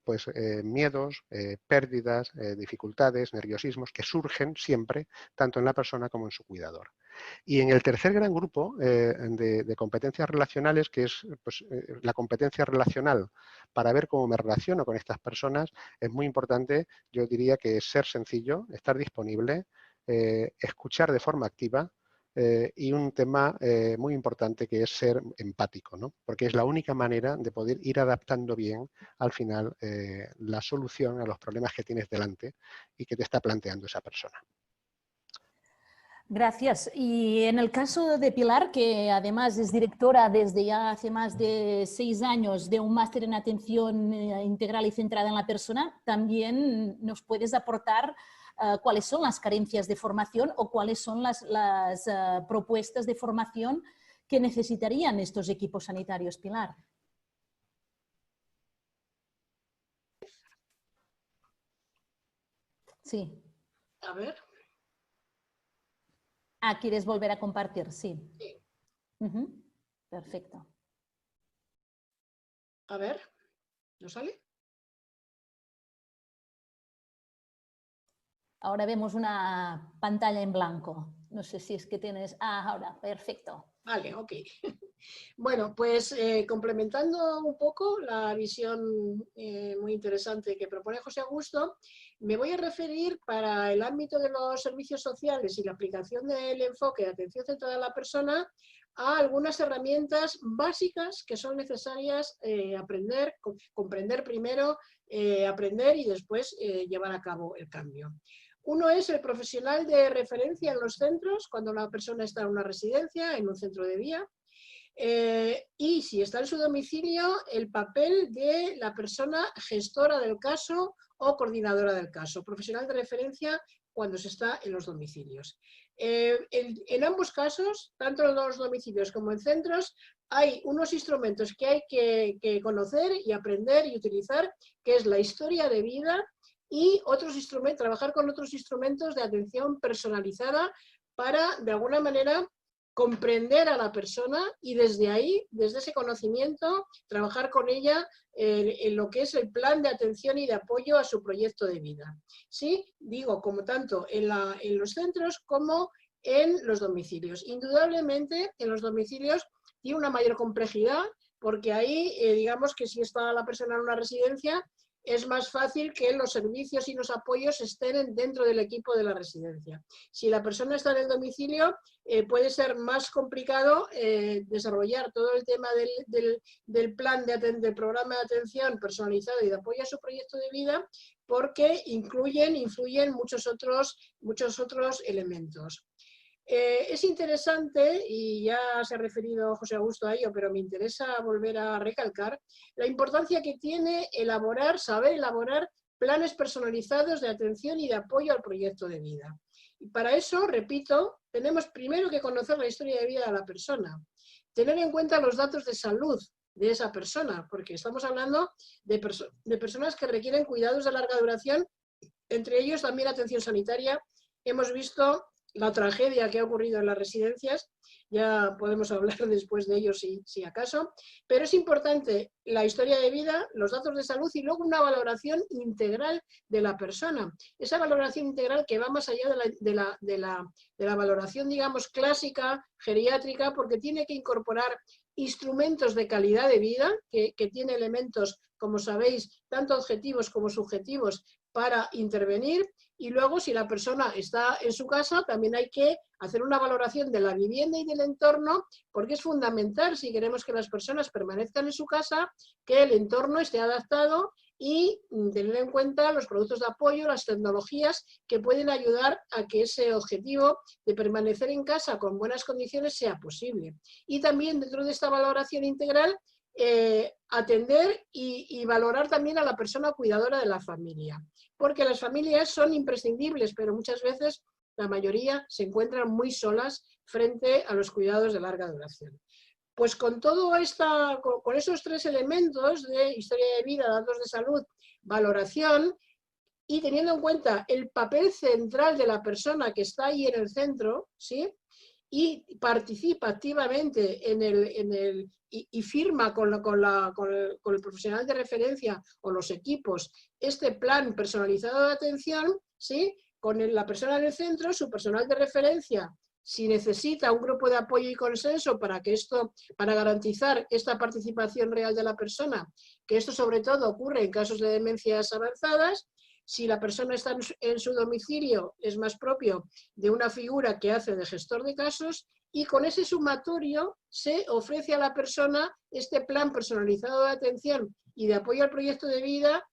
pues, miedos, pérdidas, dificultades, nerviosismos que surgen siempre tanto en la persona como en su cuidador. Y en el tercer gran grupo de competencias relacionales, que es pues, la competencia relacional para ver cómo me relaciono con estas personas, es muy importante, yo diría que es ser sencillo, estar disponible, escuchar de forma activa, y un tema muy importante que es ser empático, ¿no? Porque es la única manera de poder ir adaptando bien al final la solución a los problemas que tienes delante y que te está planteando esa persona. Gracias. Y en el caso de Pilar, que además es directora desde ya hace más de 6 años de un máster en atención integral y centrada en la persona, también nos puedes aportar cuáles son las carencias de formación o cuáles son las propuestas de formación que necesitarían estos equipos sanitarios, Pilar. Sí. A ver. Ah, ¿quieres volver a compartir? Sí. Sí. Perfecto. A ver, ¿no sale? Ahora vemos una pantalla en blanco. No sé si es que tienes... Ah, ahora, perfecto. Vale, ok. Bueno, pues complementando un poco la visión muy interesante que propone José Augusto, me voy a referir para el ámbito de los servicios sociales y la aplicación del enfoque de atención centrada a la persona a algunas herramientas básicas que son necesarias aprender, comprender primero, aprender y después llevar a cabo el cambio. Uno es el profesional de referencia en los centros, cuando la persona está en una residencia, en un centro de día. Y si está en su domicilio, el papel de la persona gestora del caso o coordinadora del caso. Profesional de referencia cuando se está en los domicilios. En ambos casos, tanto en los domicilios como en centros, hay unos instrumentos que hay que conocer y aprender y utilizar, que es la historia de vida y otros instrumentos, trabajar con otros instrumentos de atención personalizada para, de alguna manera, comprender a la persona y desde ahí, desde ese conocimiento, trabajar con ella en lo que es el plan de atención y de apoyo a su proyecto de vida. Sí, digo, como tanto en los centros como en los domicilios. Indudablemente, en los domicilios tiene una mayor complejidad porque ahí, digamos que si está la persona en una residencia, es más fácil que los servicios y los apoyos estén dentro del equipo de la residencia. Si la persona está en el domicilio, puede ser más complicado desarrollar todo el tema del plan del programa de atención personalizado y de apoyo a su proyecto de vida, porque influyen muchos otros elementos. Es interesante, y ya se ha referido José Augusto a ello, pero me interesa volver a recalcar la importancia que tiene saber elaborar planes personalizados de atención y de apoyo al proyecto de vida. Y para eso, repito, tenemos primero que conocer la historia de vida de la persona, tener en cuenta los datos de salud de esa persona, porque estamos hablando de personas que requieren cuidados de larga duración, entre ellos también atención sanitaria. Hemos visto la tragedia que ha ocurrido en las residencias, ya podemos hablar después de ello si acaso, pero es importante la historia de vida, los datos de salud y luego una valoración integral de la persona. Esa valoración integral que va más allá de la valoración, digamos, clásica, geriátrica, porque tiene que incorporar instrumentos de calidad de vida, que tiene elementos, como sabéis, tanto objetivos como subjetivos para intervenir. Y luego, si la persona está en su casa, también hay que hacer una valoración de la vivienda y del entorno, porque es fundamental, si queremos que las personas permanezcan en su casa, que el entorno esté adaptado y tener en cuenta los productos de apoyo, las tecnologías que pueden ayudar a que ese objetivo de permanecer en casa con buenas condiciones sea posible. Y también dentro de esta valoración integral, atender y valorar también a la persona cuidadora de la familia, porque las familias son imprescindibles, pero muchas veces la mayoría se encuentran muy solas frente a los cuidados de larga duración. Pues con esos tres elementos de historia de vida, datos de salud, valoración, y teniendo en cuenta el papel central de la persona que está ahí en el centro, ¿sí?, y participa activamente y firma con el profesional de referencia o los equipos este plan personalizado de atención, ¿sí?, con la persona en el centro, su personal de referencia, si necesita un grupo de apoyo y consenso para garantizar esta participación real de la persona, que esto sobre todo ocurre en casos de demencias avanzadas. Si la persona está en su domicilio, es más propio de una figura que hace de gestor de casos, y con ese sumatorio se ofrece a la persona este plan personalizado de atención y de apoyo al proyecto de vida,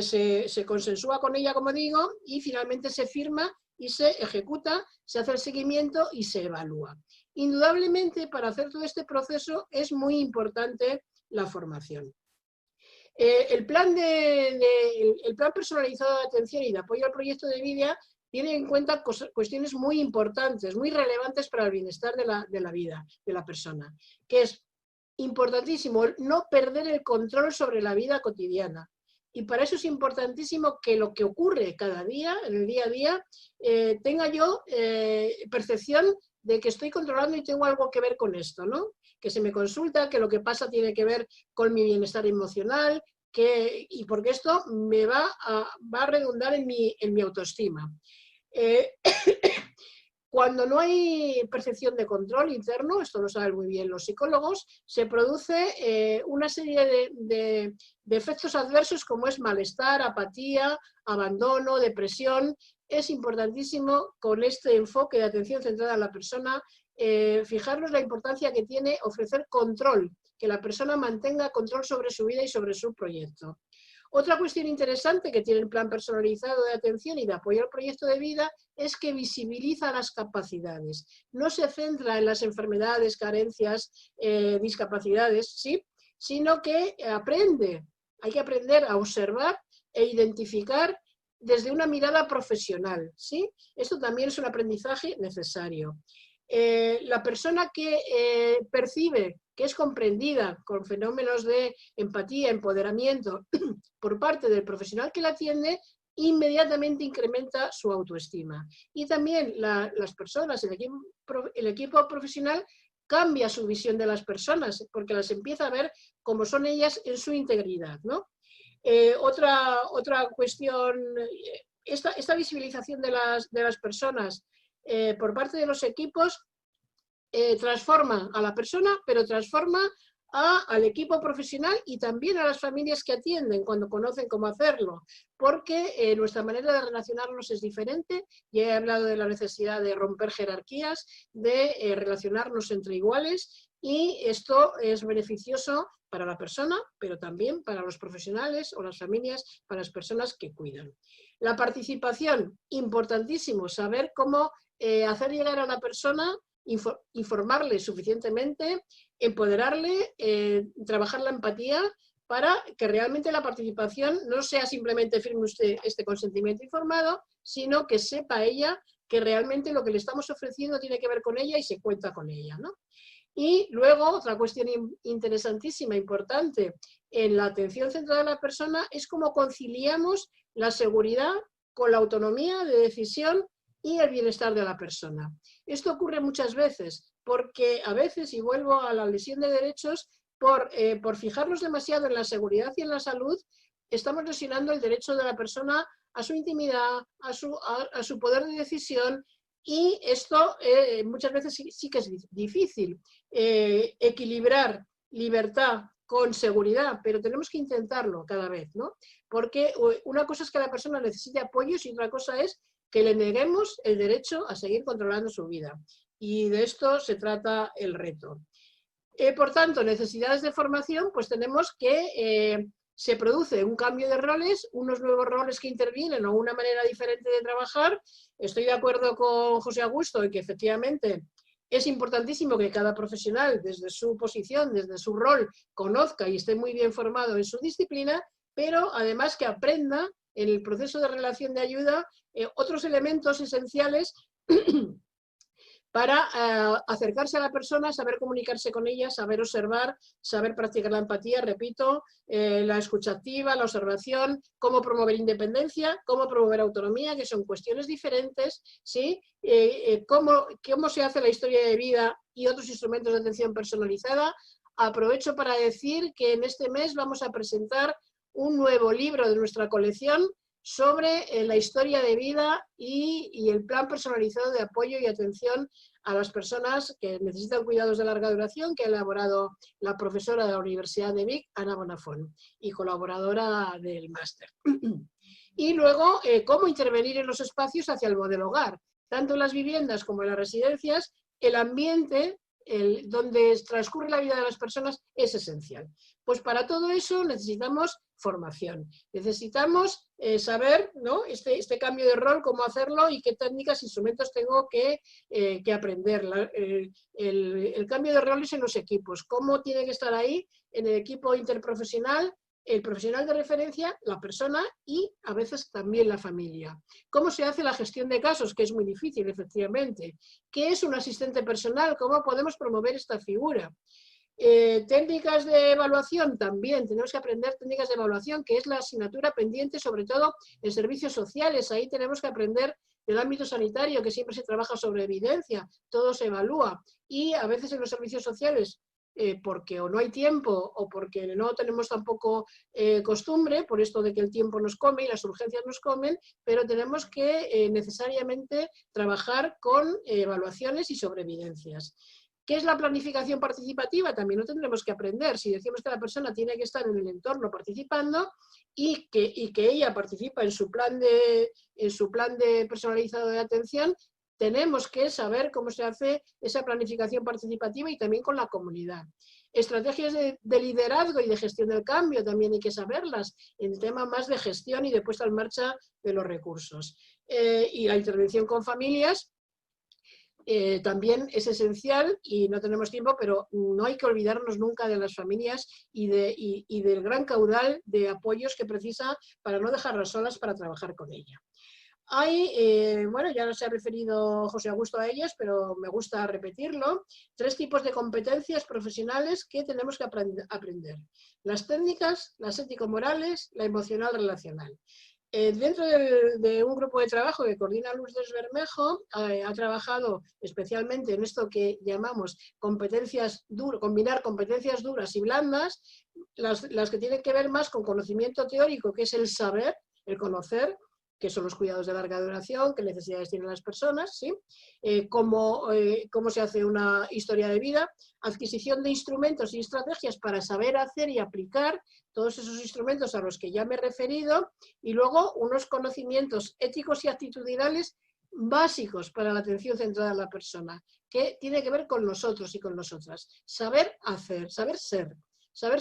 se consensúa con ella, como digo, y finalmente se firma y se ejecuta, se hace el seguimiento y se evalúa. Indudablemente, para hacer todo este proceso es muy importante la formación. El plan personalizado de atención y de apoyo al proyecto de vida tiene en cuenta cuestiones muy importantes, muy relevantes para el bienestar de la vida de la persona, que es importantísimo no perder el control sobre la vida cotidiana. Y para eso es importantísimo que lo que ocurre cada día, en el día a día, tenga yo percepción de que estoy controlando y tengo algo que ver con esto, ¿no? Que se me consulta, que lo que pasa tiene que ver con mi bienestar emocional, y porque esto me va a redundar en mi autoestima. Cuando no hay percepción de control interno, esto lo saben muy bien los psicólogos, se produce una serie de efectos adversos como es malestar, apatía, abandono, depresión. Es importantísimo con este enfoque de atención centrada en la persona fijarnos la importancia que tiene ofrecer control, que la persona mantenga control sobre su vida y sobre su proyecto. Otra cuestión interesante que tiene el plan personalizado de atención y de apoyo al proyecto de vida es que visibiliza las capacidades. No se centra en las enfermedades, carencias, discapacidades, ¿sí?, sino que hay que aprender a observar e identificar desde una mirada profesional, ¿sí? Esto también es un aprendizaje necesario. La persona que percibe que es comprendida con fenómenos de empatía, empoderamiento por parte del profesional que la atiende, inmediatamente incrementa su autoestima. Y también las personas, el equipo profesional cambia su visión de las personas, porque las empieza a ver como son ellas en su integridad, ¿no? Otra cuestión, esta visibilización de las personas por parte de los equipos transforma a la persona, pero transforma al equipo profesional y también a las familias que atienden cuando conocen cómo hacerlo, porque nuestra manera de relacionarnos es diferente. Ya he hablado de la necesidad de romper jerarquías, de relacionarnos entre iguales, y esto es beneficioso para la persona, pero también para los profesionales o las familias, para las personas que cuidan. La participación, importantísimo, saber cómo hacer llegar a la persona, informarle suficientemente, empoderarle, trabajar la empatía para que realmente la participación no sea simplemente firme usted este consentimiento informado, sino que sepa ella que realmente lo que le estamos ofreciendo tiene que ver con ella y se cuenta con ella, ¿no? Y luego, otra cuestión interesantísima, importante, en la atención centrada en la persona es cómo conciliamos la seguridad con la autonomía de decisión y el bienestar de la persona. Esto ocurre muchas veces, porque a veces, y vuelvo a la lesión de derechos, por fijarnos demasiado en la seguridad y en la salud, estamos lesionando el derecho de la persona a su intimidad, a su poder de decisión, y esto muchas veces sí que es difícil. Equilibrar libertad con seguridad, pero tenemos que intentarlo cada vez, ¿no? Porque una cosa es que la persona necesite apoyos y otra cosa es que le neguemos el derecho a seguir controlando su vida. Y de esto se trata el reto. Por tanto, necesidades de formación, pues tenemos que se produce un cambio de roles, unos nuevos roles que intervienen o una manera diferente de trabajar. Estoy de acuerdo con José Augusto en que efectivamente es importantísimo que cada profesional, desde su posición, desde su rol, conozca y esté muy bien formado en su disciplina, pero además que aprenda en el proceso de relación de ayuda otros elementos esenciales para acercarse a la persona, saber comunicarse con ella, saber observar, saber practicar la empatía, repito, la escucha activa, la observación, cómo promover independencia, cómo promover autonomía, que son cuestiones diferentes, ¿sí? Cómo se hace la historia de vida y otros instrumentos de atención personalizada. Aprovecho para decir que en este mes vamos a presentar un nuevo libro de nuestra colección sobre la historia de vida y el plan personalizado de apoyo y atención a las personas que necesitan cuidados de larga duración, que ha elaborado la profesora de la Universidad de Vic, Ana Bonafont, y colaboradora del máster. Y luego, cómo intervenir en los espacios hacia el modelo hogar, tanto en las viviendas como en las residencias. El ambiente donde transcurre la vida de las personas es esencial. Pues para todo eso necesitamos formación, necesitamos saber, ¿no? este cambio de rol, cómo hacerlo y qué técnicas, instrumentos tengo que aprender. El cambio de roles en los equipos, cómo tiene que estar ahí en el equipo interprofesional, el profesional de referencia, la persona y a veces también la familia. ¿Cómo se hace la gestión de casos? Que es muy difícil, efectivamente. ¿Qué es un asistente personal? ¿Cómo podemos promover esta figura? Técnicas de evaluación también, tenemos que aprender técnicas de evaluación, que es la asignatura pendiente, sobre todo en servicios sociales. Ahí tenemos que aprender del ámbito sanitario, que siempre se trabaja sobre evidencia, todo se evalúa. Y a veces en los servicios sociales, porque o no hay tiempo o porque no tenemos tampoco costumbre, por esto de que el tiempo nos come y las urgencias nos comen, pero tenemos que necesariamente trabajar con evaluaciones y sobre evidencias. ¿Qué es la planificación participativa? También lo tendremos que aprender. Si decimos que la persona tiene que estar en el entorno participando y que ella participa en su plan de personalizado de atención, tenemos que saber cómo se hace esa planificación participativa y también con la comunidad. Estrategias de liderazgo y de gestión del cambio también hay que saberlas, en el tema más de gestión y de puesta en marcha de los recursos. Y la intervención con familias también es esencial y no tenemos tiempo, pero no hay que olvidarnos nunca de las familias y del gran caudal de apoyos que precisa para no dejarlas solas para trabajar con ella. Hay, bueno, ya se ha referido José Augusto a ellas, pero me gusta repetirlo, 3 tipos de competencias profesionales que tenemos que aprender. Las técnicas, las ético-morales, la emocional-relacional. Dentro de un grupo de trabajo que coordina Lourdes Bermejo, ha trabajado especialmente en esto que llamamos combinar competencias duras y blandas, las que tienen que ver más con conocimiento teórico, que es el saber, el conocer, qué son los cuidados de larga duración, qué necesidades tienen las personas, ¿sí? Cómo se hace una historia de vida, adquisición de instrumentos y estrategias para saber hacer y aplicar todos esos instrumentos a los que ya me he referido, y luego unos conocimientos éticos y actitudinales básicos para la atención centrada en la persona, que tiene que ver con nosotros y con nosotras. Saber hacer, saber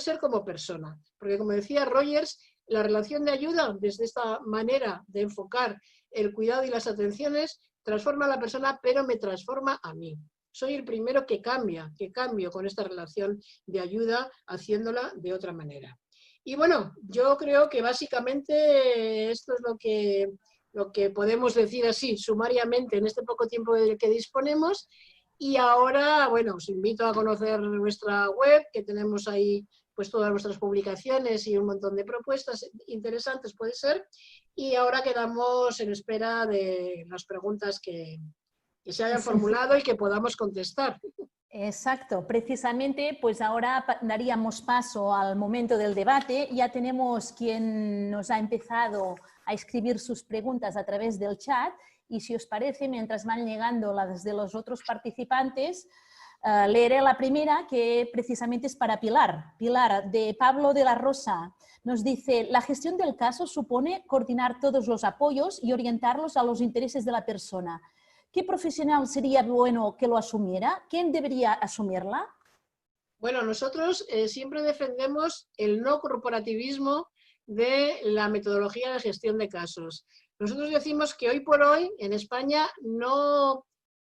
ser como persona. Porque como decía Rogers, la relación de ayuda, desde esta manera de enfocar el cuidado y las atenciones, transforma a la persona, pero me transforma a mí. Soy el primero que cambio con esta relación de ayuda, haciéndola de otra manera. Y bueno, yo creo que básicamente esto es lo que podemos decir así, sumariamente, en este poco tiempo del que disponemos. Y ahora, bueno, os invito a conocer nuestra web, que tenemos ahí pues todas nuestras publicaciones y un montón de propuestas interesantes puede ser. Y ahora quedamos en espera de las preguntas que se hayan formulado y que podamos contestar. Exacto, precisamente pues ahora daríamos paso al momento del debate. Ya tenemos quien nos ha empezado a escribir sus preguntas a través del chat y si os parece, mientras van llegando las de los otros participantes, leeré la primera, que precisamente es para Pilar. Pilar, de Pablo de la Rosa, nos dice: la gestión del caso supone coordinar todos los apoyos y orientarlos a los intereses de la persona. ¿Qué profesional sería bueno que lo asumiera? ¿Quién debería asumirla? Bueno, nosotros siempre defendemos el no corporativismo de la metodología de gestión de casos. Nosotros decimos que hoy por hoy en España no...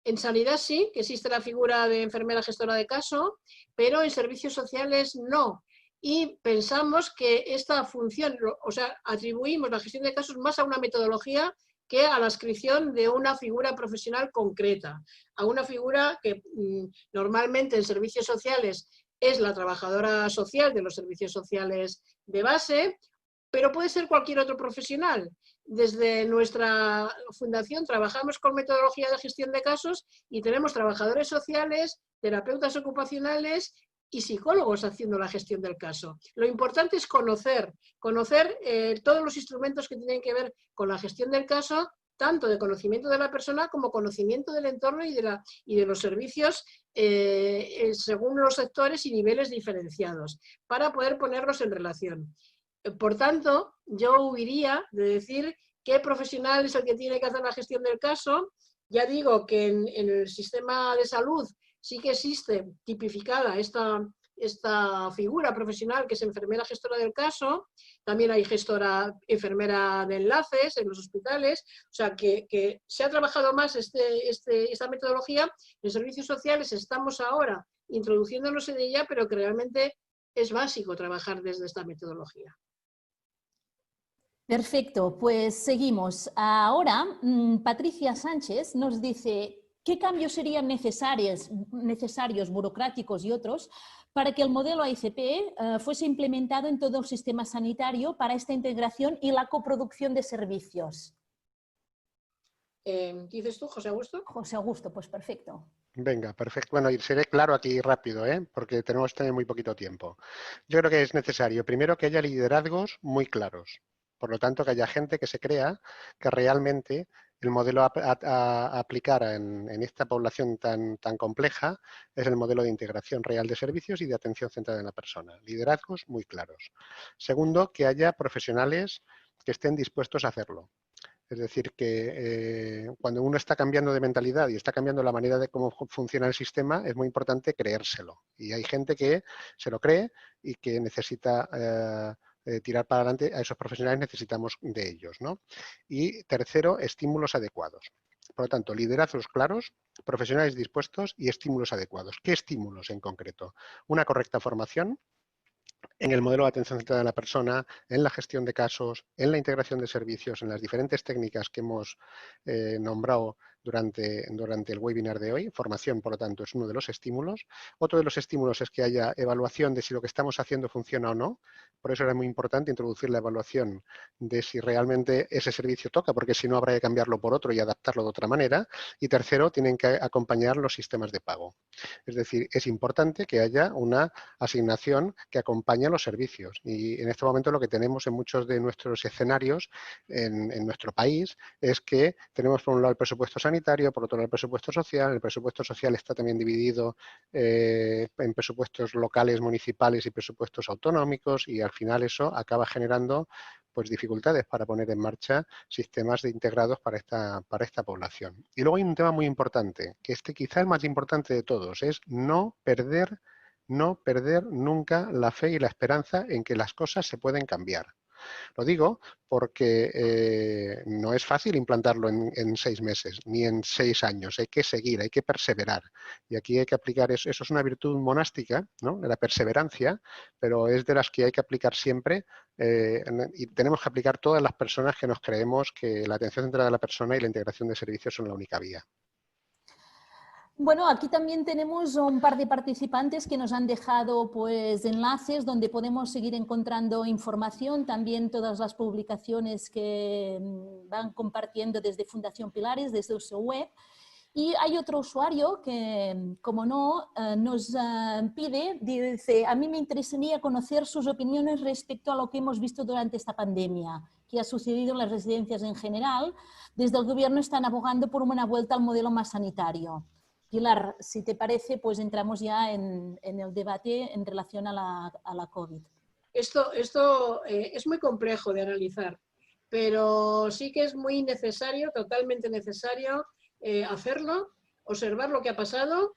En sanidad sí, que existe la figura de enfermera gestora de caso, pero en servicios sociales no. Y pensamos que esta función, o sea, atribuimos la gestión de casos más a una metodología que a la adscripción de una figura profesional concreta, a una figura que normalmente en servicios sociales es la trabajadora social de los servicios sociales de base, pero puede ser cualquier otro profesional. Desde nuestra fundación trabajamos con metodología de gestión de casos y tenemos trabajadores sociales, terapeutas ocupacionales y psicólogos haciendo la gestión del caso. Lo importante es conocer todos los instrumentos que tienen que ver con la gestión del caso, tanto de conocimiento de la persona como conocimiento del entorno y de los servicios según los sectores y niveles diferenciados, para poder ponerlos en relación. Por tanto, yo huiría de decir qué profesional es el que tiene que hacer la gestión del caso. Ya digo que en el sistema de salud sí que existe tipificada esta figura profesional que es enfermera gestora del caso. También hay enfermera de enlaces en los hospitales. O sea, que se ha trabajado más esta metodología. En servicios sociales estamos ahora introduciéndonos en ella, pero que realmente es básico trabajar desde esta metodología. Perfecto, pues seguimos. Ahora, Patricia Sánchez nos dice: ¿qué cambios serían necesarios, burocráticos y otros, para que el modelo AICP fuese implementado en todo el sistema sanitario para esta integración y la coproducción de servicios? ¿Dices tú, José Augusto? José Augusto, pues perfecto. Venga, perfecto. Bueno, y seré claro aquí rápido, porque tenemos muy poquito tiempo. Yo creo que es necesario, primero, que haya liderazgos muy claros. Por lo tanto, que haya gente que se crea que realmente el modelo a aplicar en esta población tan compleja es el modelo de integración real de servicios y de atención centrada en la persona. Liderazgos muy claros. Segundo, que haya profesionales que estén dispuestos a hacerlo. Es decir, que cuando uno está cambiando de mentalidad y está cambiando la manera de cómo funciona el sistema, es muy importante creérselo. Y hay gente que se lo cree y que necesita tirar para adelante. A esos profesionales necesitamos de ellos, ¿no? Y tercero, estímulos adecuados. Por lo tanto, liderazgos claros, profesionales dispuestos y estímulos adecuados. ¿Qué estímulos en concreto? Una correcta formación en el modelo de atención centrada en la persona, en la gestión de casos, en la integración de servicios, en las diferentes técnicas que hemos nombrado durante el webinar de hoy. Formación, por lo tanto, es uno de los estímulos. Otro de los estímulos es que haya evaluación de si lo que estamos haciendo funciona o no. Por eso era muy importante introducir la evaluación de si realmente ese servicio toca, porque si no habrá que cambiarlo por otro y adaptarlo de otra manera. Y tercero, tienen que acompañar los sistemas de pago. Es decir, es importante que haya una asignación que acompañe a los servicios. Y en este momento lo que tenemos en muchos de nuestros escenarios en nuestro país es que tenemos por un lado el presupuesto sanitario, por otro lado el presupuesto social. El presupuesto social está también dividido en presupuestos locales, municipales y presupuestos autonómicos, y al final eso acaba generando pues dificultades para poner en marcha sistemas integrados para esta población. Y luego hay un tema muy importante, que quizá el más importante de todos, es no perder nunca la fe y la esperanza en que las cosas se pueden cambiar. Lo digo porque no es fácil implantarlo en 6 meses, ni en 6 años. Hay que seguir, hay que perseverar. Y aquí hay que aplicar eso. Eso es una virtud monástica, ¿no?, de la perseverancia, pero es de las que hay que aplicar siempre y tenemos que aplicar todas las personas que nos creemos que la atención centrada a la persona y la integración de servicios son la única vía. Bueno, aquí también tenemos un par de participantes que nos han dejado pues, enlaces donde podemos seguir encontrando información, también todas las publicaciones que van compartiendo desde Fundación Pilares, desde su web. Y hay otro usuario que, como no, nos pide, dice, a mí me interesaría conocer sus opiniones respecto a lo que hemos visto durante esta pandemia, que ha sucedido en las residencias en general. Desde el gobierno están abogando por una vuelta al modelo más sanitario. Pilar, si te parece, pues entramos ya en el debate en relación a la COVID. Esto es muy complejo de analizar, pero sí que es muy necesario, totalmente necesario, hacerlo, observar lo que ha pasado,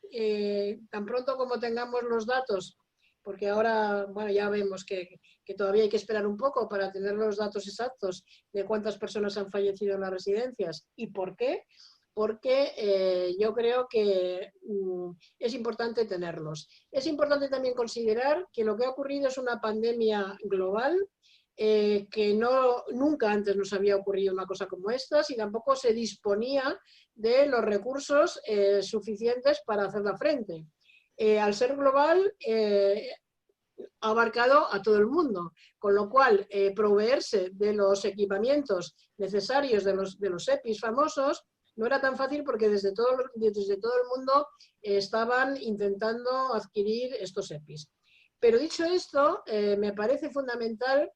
tan pronto como tengamos los datos, porque ahora bueno, ya vemos que todavía hay que esperar un poco para tener los datos exactos de cuántas personas han fallecido en las residencias y por qué. Porque yo creo que es importante tenerlos. Es importante también considerar que lo que ha ocurrido es una pandemia global, que nunca antes nos había ocurrido una cosa como esta, y tampoco se disponía de los recursos suficientes para hacerla frente. Al ser global, ha abarcado a todo el mundo, con lo cual proveerse de los equipamientos necesarios de los EPIs famosos no era tan fácil porque desde todo el mundo estaban intentando adquirir estos EPIs. Pero dicho esto, me parece fundamental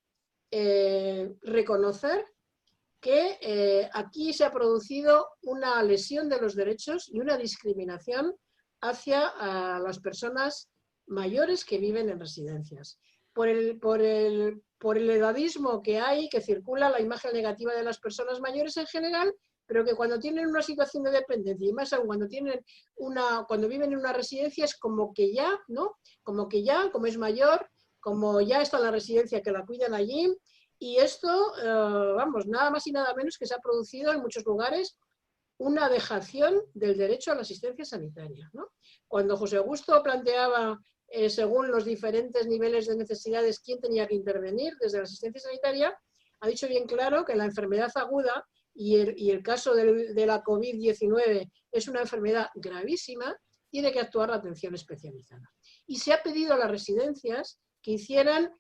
reconocer que aquí se ha producido una lesión de los derechos y una discriminación hacia las personas mayores que viven en residencias. Por el edadismo que hay, que circula la imagen negativa de las personas mayores en general, pero que cuando tienen una situación de dependencia y más aún cuando viven en una residencia es como que ya, ¿no? Como es mayor, como ya está la residencia que la cuidan allí, y esto, vamos, nada más y nada menos que se ha producido en muchos lugares una dejación del derecho a la asistencia sanitaria, ¿no? Cuando José Augusto planteaba, según los diferentes niveles de necesidades, quién tenía que intervenir desde la asistencia sanitaria, ha dicho bien claro que la enfermedad aguda y el caso de la COVID-19 es una enfermedad gravísima, tiene que actuar la atención especializada. Y se ha pedido a las residencias que hicieran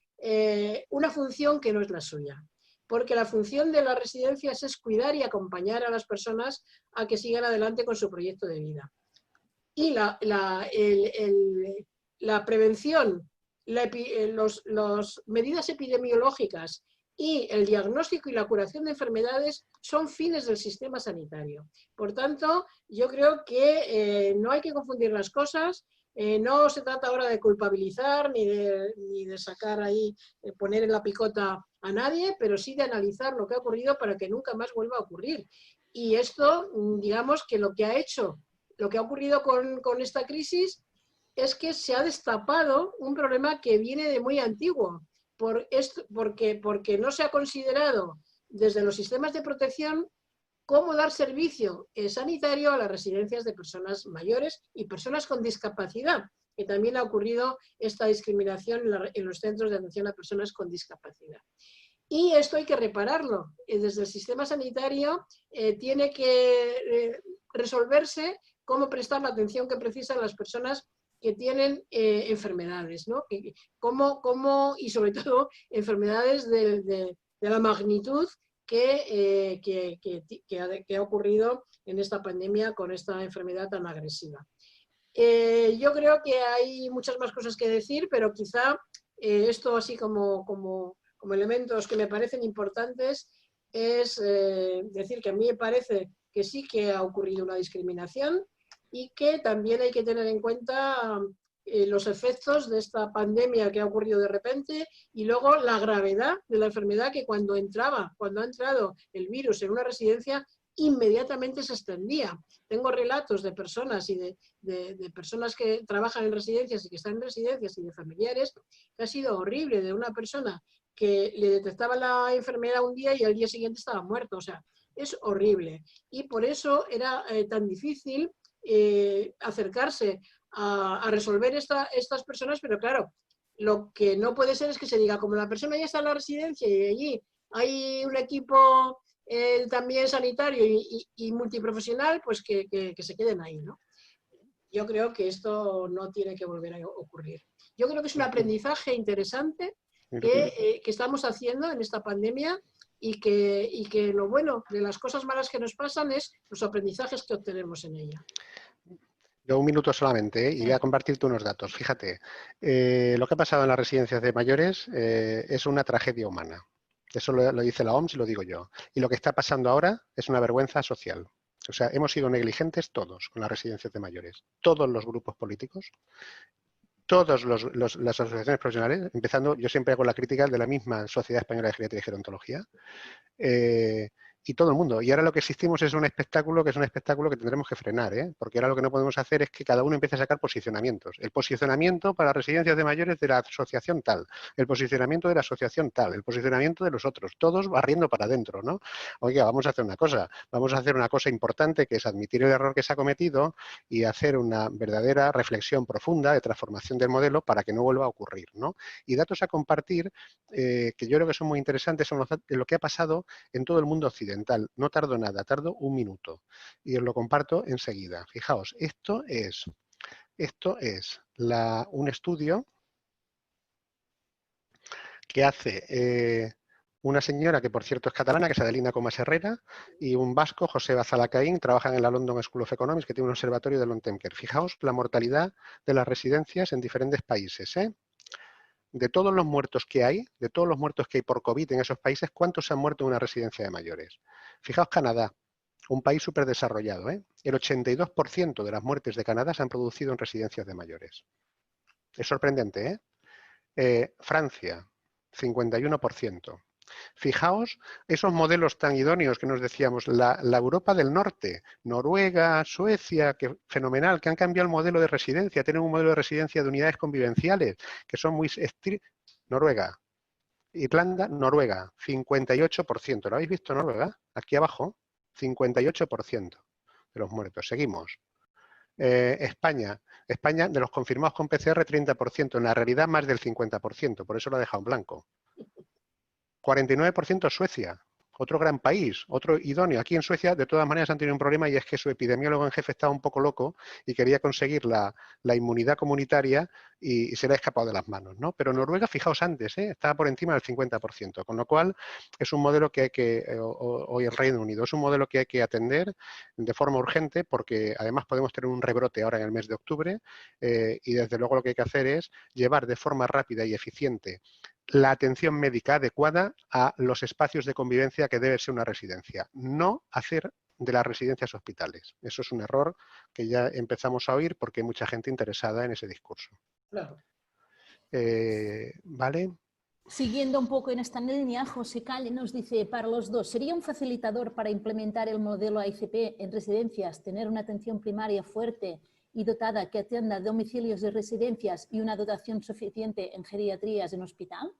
una función que no es la suya, porque la función de las residencias es cuidar y acompañar a las personas a que sigan adelante con su proyecto de vida. Y la prevención, las medidas epidemiológicas y el diagnóstico y la curación de enfermedades son fines del sistema sanitario. Por tanto, yo creo que no hay que confundir las cosas. No se trata ahora de culpabilizar ni de sacar ahí, poner en la picota a nadie, pero sí de analizar lo que ha ocurrido para que nunca más vuelva a ocurrir. Y esto, digamos que lo que ha ocurrido con esta crisis es que se ha destapado un problema que viene de muy antiguo, porque no se ha considerado desde los sistemas de protección cómo dar servicio sanitario a las residencias de personas mayores y personas con discapacidad, que también ha ocurrido esta discriminación en los centros de atención a personas con discapacidad. Y esto hay que repararlo. Desde el sistema sanitario tiene que resolverse cómo prestar la atención que precisan las personas que tienen enfermedades, ¿no? Y sobre todo enfermedades de la magnitud que ha ocurrido en esta pandemia con esta enfermedad tan agresiva. Yo creo que hay muchas más cosas que decir, pero quizá esto así como elementos que me parecen importantes es decir que a mí me parece que sí que ha ocurrido una discriminación y que también hay que tener en cuenta los efectos de esta pandemia que ha ocurrido de repente y luego la gravedad de la enfermedad que cuando ha entrado el virus en una residencia inmediatamente se extendía. Tengo relatos de personas y de personas que trabajan en residencias y que están en residencias y de familiares que ha sido horrible, de una persona que le detectaba la enfermedad un día y al día siguiente estaba muerto. O sea, es horrible. Y por eso era tan difícil acercarse a resolver estas personas, pero claro, lo que no puede ser es que se diga, como la persona ya está en la residencia y allí hay un equipo también sanitario y multiprofesional, pues que se queden ahí, ¿no? Yo creo que esto no tiene que volver a ocurrir. Yo creo que es un aprendizaje interesante que estamos haciendo en esta pandemia y que lo bueno de las cosas malas que nos pasan es los aprendizajes que obtenemos en ella. Yo un minuto solamente, y voy a compartirte unos datos. Fíjate, lo que ha pasado en las residencias de mayores es una tragedia humana. Eso lo dice la OMS y lo digo yo. Y lo que está pasando ahora es una vergüenza social. O sea, hemos sido negligentes todos con las residencias de mayores. Todos los grupos políticos, todas las asociaciones profesionales, empezando, yo siempre hago la crítica de la misma Sociedad Española de Geriatría y Gerontología, y todo el mundo. Y ahora lo que existimos es un espectáculo que tendremos que frenar, porque ahora lo que no podemos hacer es que cada uno empiece a sacar posicionamientos. El posicionamiento para residencias de mayores de la asociación tal, el posicionamiento de la asociación tal, el posicionamiento de los otros, todos barriendo para adentro, ¿no? Oiga, vamos a hacer una cosa importante, que es admitir el error que se ha cometido y hacer una verdadera reflexión profunda de transformación del modelo para que no vuelva a ocurrir, ¿no? Y datos a compartir que yo creo que son muy interesantes son lo que ha pasado en todo el mundo occidental. No tardo nada, tardo un minuto y os lo comparto enseguida. Fijaos, esto es un estudio que hace una señora que por cierto es catalana, que es Adelina Comas Herrera, y un vasco, José Bazalacaín, trabajan en la London School of Economics, que tiene un observatorio de long-term care. Fijaos la mortalidad de las residencias en diferentes países, De todos los muertos que hay, por COVID en esos países, ¿cuántos se han muerto en una residencia de mayores? Fijaos Canadá, un país súper desarrollado, El 82% de las muertes de Canadá se han producido en residencias de mayores. Es sorprendente, Francia, 51%. Fijaos esos modelos tan idóneos que nos decíamos, la Europa del Norte, Noruega, Suecia, que fenomenal, que han cambiado el modelo de residencia, tienen un modelo de residencia de unidades convivenciales, que son muy estrictos. Noruega, Irlanda, Noruega, 58%. ¿Lo habéis visto Noruega? Aquí abajo, 58% de los muertos. Seguimos. España, de los confirmados con PCR, 30%. En la realidad, más del 50%. Por eso lo ha dejado en blanco. 49% Suecia, otro gran país, otro idóneo. Aquí en Suecia, de todas maneras, han tenido un problema y es que su epidemiólogo en jefe estaba un poco loco y quería conseguir la inmunidad comunitaria y se le ha escapado de las manos, ¿no? Pero Noruega, fijaos antes, estaba por encima del 50%, con lo cual es un modelo que hay que, hoy el Reino Unido, es un modelo que hay que atender de forma urgente porque además podemos tener un rebrote ahora en el mes de octubre y desde luego lo que hay que hacer es llevar de forma rápida y eficiente la atención médica adecuada a los espacios de convivencia que debe ser una residencia. No hacer de las residencias hospitales. Eso es un error que ya empezamos a oír porque hay mucha gente interesada en ese discurso. Claro. ¿Vale? Siguiendo un poco en esta línea, José Calle nos dice, para los dos, ¿sería un facilitador para implementar el modelo AICP en residencias, tener una atención primaria fuerte y dotada que atienda domicilios de residencias y una dotación suficiente en geriatrías en hospital?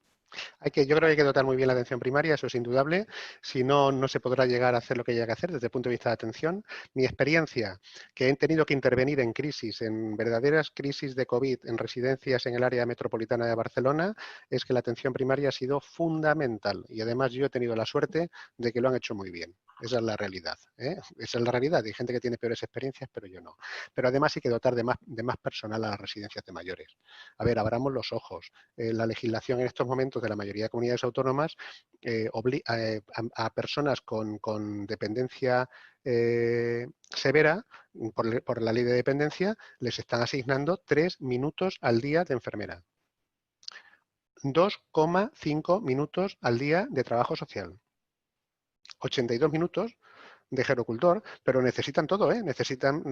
Yo creo que hay que dotar muy bien la atención primaria, eso es indudable. Si no, no se podrá llegar a hacer lo que haya que hacer desde el punto de vista de atención. Mi experiencia, que he tenido que intervenir en crisis, en verdaderas crisis de COVID, en residencias en el área metropolitana de Barcelona, es que la atención primaria ha sido fundamental. Y además yo he tenido la suerte de que lo han hecho muy bien. Esa es la realidad, ¿eh? Esa es la realidad. Hay gente que tiene peores experiencias, pero yo no. Pero además hay que dotar de más personal a las residencias de mayores. A ver, abramos los ojos. La legislación en estos momentos de la mayoría de comunidades autónomas a personas con dependencia severa, por la ley de dependencia, les están asignando 3 minutos al día de enfermera. 2,5 minutos al día de trabajo social. 82 minutos de gerocultor, pero necesitan todo, ¿eh? Necesitan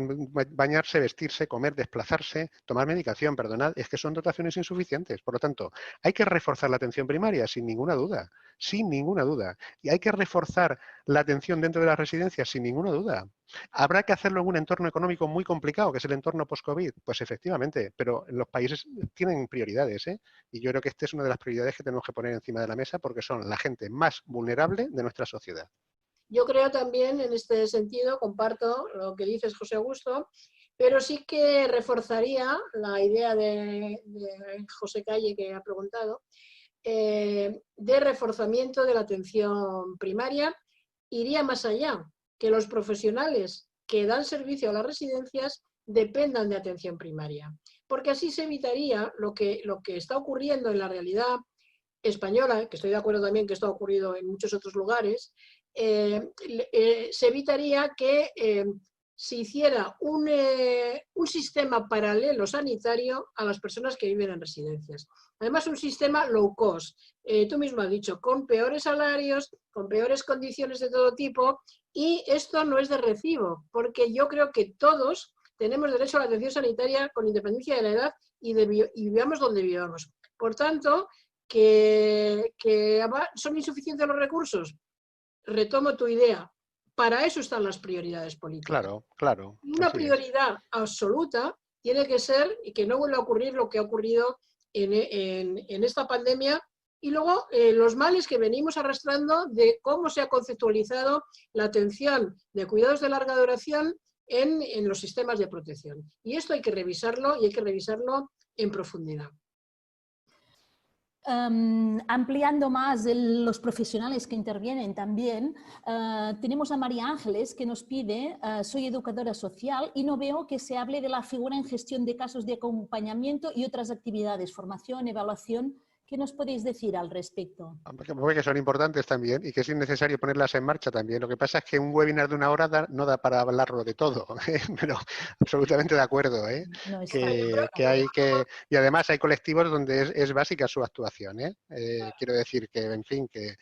bañarse, vestirse, comer, desplazarse, tomar medicación, perdonad, es que son dotaciones insuficientes. Por lo tanto, hay que reforzar la atención primaria, sin ninguna duda, sin ninguna duda. Y hay que reforzar la atención dentro de las residencias, sin ninguna duda. ¿Habrá que hacerlo en un entorno económico muy complicado, que es el entorno post-COVID? Pues efectivamente, pero los países tienen prioridades, ¿eh? Y yo creo que esta es una de las prioridades que tenemos que poner encima de la mesa porque son la gente más vulnerable de nuestra sociedad. Yo creo también, en este sentido, comparto lo que dices, José Augusto, pero sí que reforzaría la idea de José Calle, que ha preguntado, de reforzamiento de la atención primaria. Iría más allá, que los profesionales que dan servicio a las residencias dependan de atención primaria, porque así se evitaría lo que está ocurriendo en la realidad española, que estoy de acuerdo también que esto ha ocurrido en muchos otros lugares, se evitaría que se hiciera un sistema paralelo sanitario a las personas que viven en residencias. Además, un sistema low cost, tú mismo has dicho, con peores salarios, con peores condiciones de todo tipo, y esto no es de recibo, porque yo creo que todos tenemos derecho a la atención sanitaria con independencia de la edad y vivamos donde vivamos. Por tanto, que son insuficientes los recursos. Retomo tu idea, para eso están las prioridades políticas. Claro, claro. Una prioridad absoluta tiene que ser y que no vuelva a ocurrir lo que ha ocurrido en esta pandemia y luego los males que venimos arrastrando de cómo se ha conceptualizado la atención de cuidados de larga duración en los sistemas de protección. Y esto hay que revisarlo y hay que revisarlo en profundidad. Ampliando más los profesionales que intervienen también, tenemos a María Ángeles que nos pide, soy educadora social y no veo que se hable de la figura en gestión de casos de acompañamiento y otras actividades, formación, evaluación. ¿Qué nos podéis decir al respecto? Que son importantes también y que es innecesario ponerlas en marcha también. Lo que pasa es que un webinar de 1 hora no da para hablarlo de todo, pero absolutamente de acuerdo, ¿eh? No es y además hay colectivos donde es básica su actuación, ¿eh? Quiero decir que, en fin, que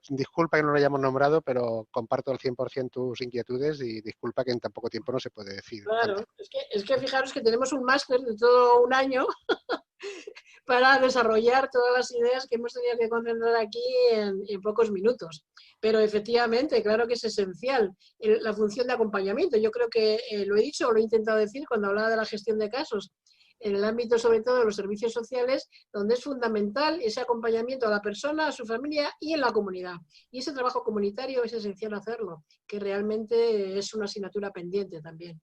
disculpa que no lo hayamos nombrado, pero comparto al 100% tus inquietudes y disculpa que en tan poco tiempo no se puede decir. Claro, es que fijaros que tenemos un máster de todo un año para desarrollar todas las ideas que hemos tenido que concentrar aquí en pocos minutos. Pero efectivamente, claro que es esencial la función de acompañamiento. Yo creo que lo he dicho o lo he intentado decir cuando hablaba de la gestión de casos, en el ámbito sobre todo de los servicios sociales, donde es fundamental ese acompañamiento a la persona, a su familia y en la comunidad. Y ese trabajo comunitario es esencial hacerlo, que realmente es una asignatura pendiente también.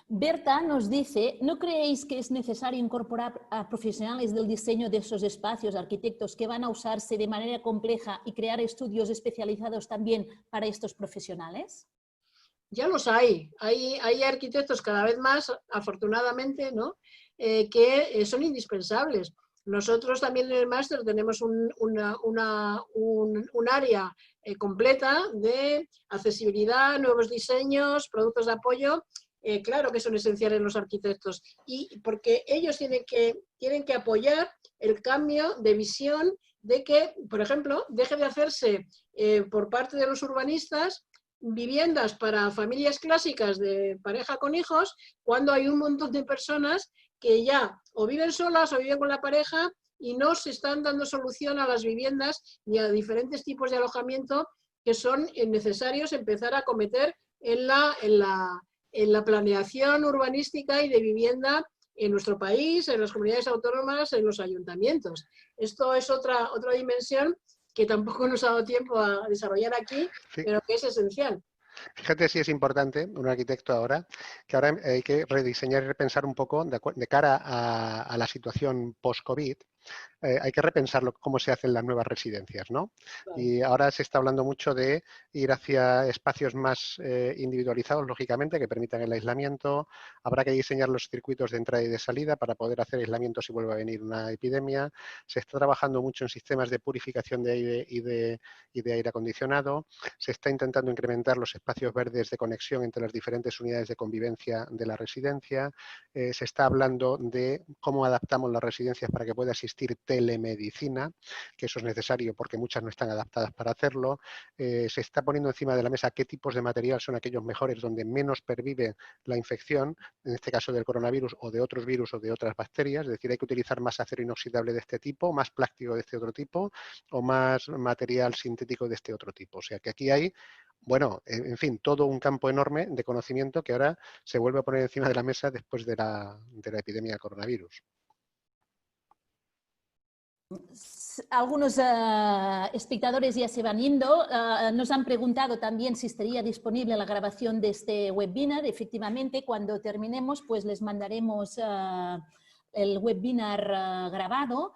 Berta nos dice, ¿no creéis que es necesario incorporar a profesionales del diseño de esos espacios, arquitectos que van a usarse de manera compleja y crear estudios especializados también para estos profesionales? Ya los hay arquitectos cada vez más, afortunadamente, ¿no? Que son indispensables. Nosotros también en el máster tenemos un área completa de accesibilidad, nuevos diseños, productos de apoyo. Claro que son esenciales los arquitectos y porque ellos tienen que apoyar el cambio de visión de que, por ejemplo, deje de hacerse por parte de los urbanistas viviendas para familias clásicas de pareja con hijos, cuando hay un montón de personas que ya o viven solas o viven con la pareja y no se están dando solución a las viviendas ni a diferentes tipos de alojamiento que son necesarios empezar a acometer en la planeación urbanística y de vivienda en nuestro país, en las comunidades autónomas, en los ayuntamientos. Esto es otra dimensión que tampoco nos ha dado tiempo a desarrollar aquí, sí, pero que es esencial. Fíjate si es importante, un arquitecto ahora, que ahora hay que rediseñar y repensar un poco de cara a la situación post-COVID, hay que repensarlo cómo se hacen las nuevas residencias, ¿no? Claro. Y ahora se está hablando mucho de ir hacia espacios más individualizados, lógicamente, que permitan el aislamiento. Habrá que diseñar los circuitos de entrada y de salida para poder hacer aislamiento si vuelve a venir una epidemia. Se está trabajando mucho en sistemas de purificación de aire y de aire acondicionado. Se está intentando incrementar los espacios verdes de conexión entre las diferentes unidades de convivencia de la residencia. Se está hablando de cómo adaptamos las residencias para que pueda existir telemedicina, que eso es necesario porque muchas no están adaptadas para hacerlo. Se está poniendo encima de la mesa qué tipos de material son aquellos mejores donde menos pervive la infección, en este caso del coronavirus o de otros virus o de otras bacterias. Es decir, hay que utilizar más acero inoxidable de este tipo, más plástico de este otro tipo o más material sintético de este otro tipo. O sea que aquí hay, bueno, en fin, todo un campo enorme de conocimiento que ahora se vuelve a poner encima de la mesa después de la epidemia de coronavirus. Algunos espectadores ya se van yendo. Nos han preguntado también si estaría disponible la grabación de este webinar. Efectivamente, cuando terminemos, pues les mandaremos el webinar grabado.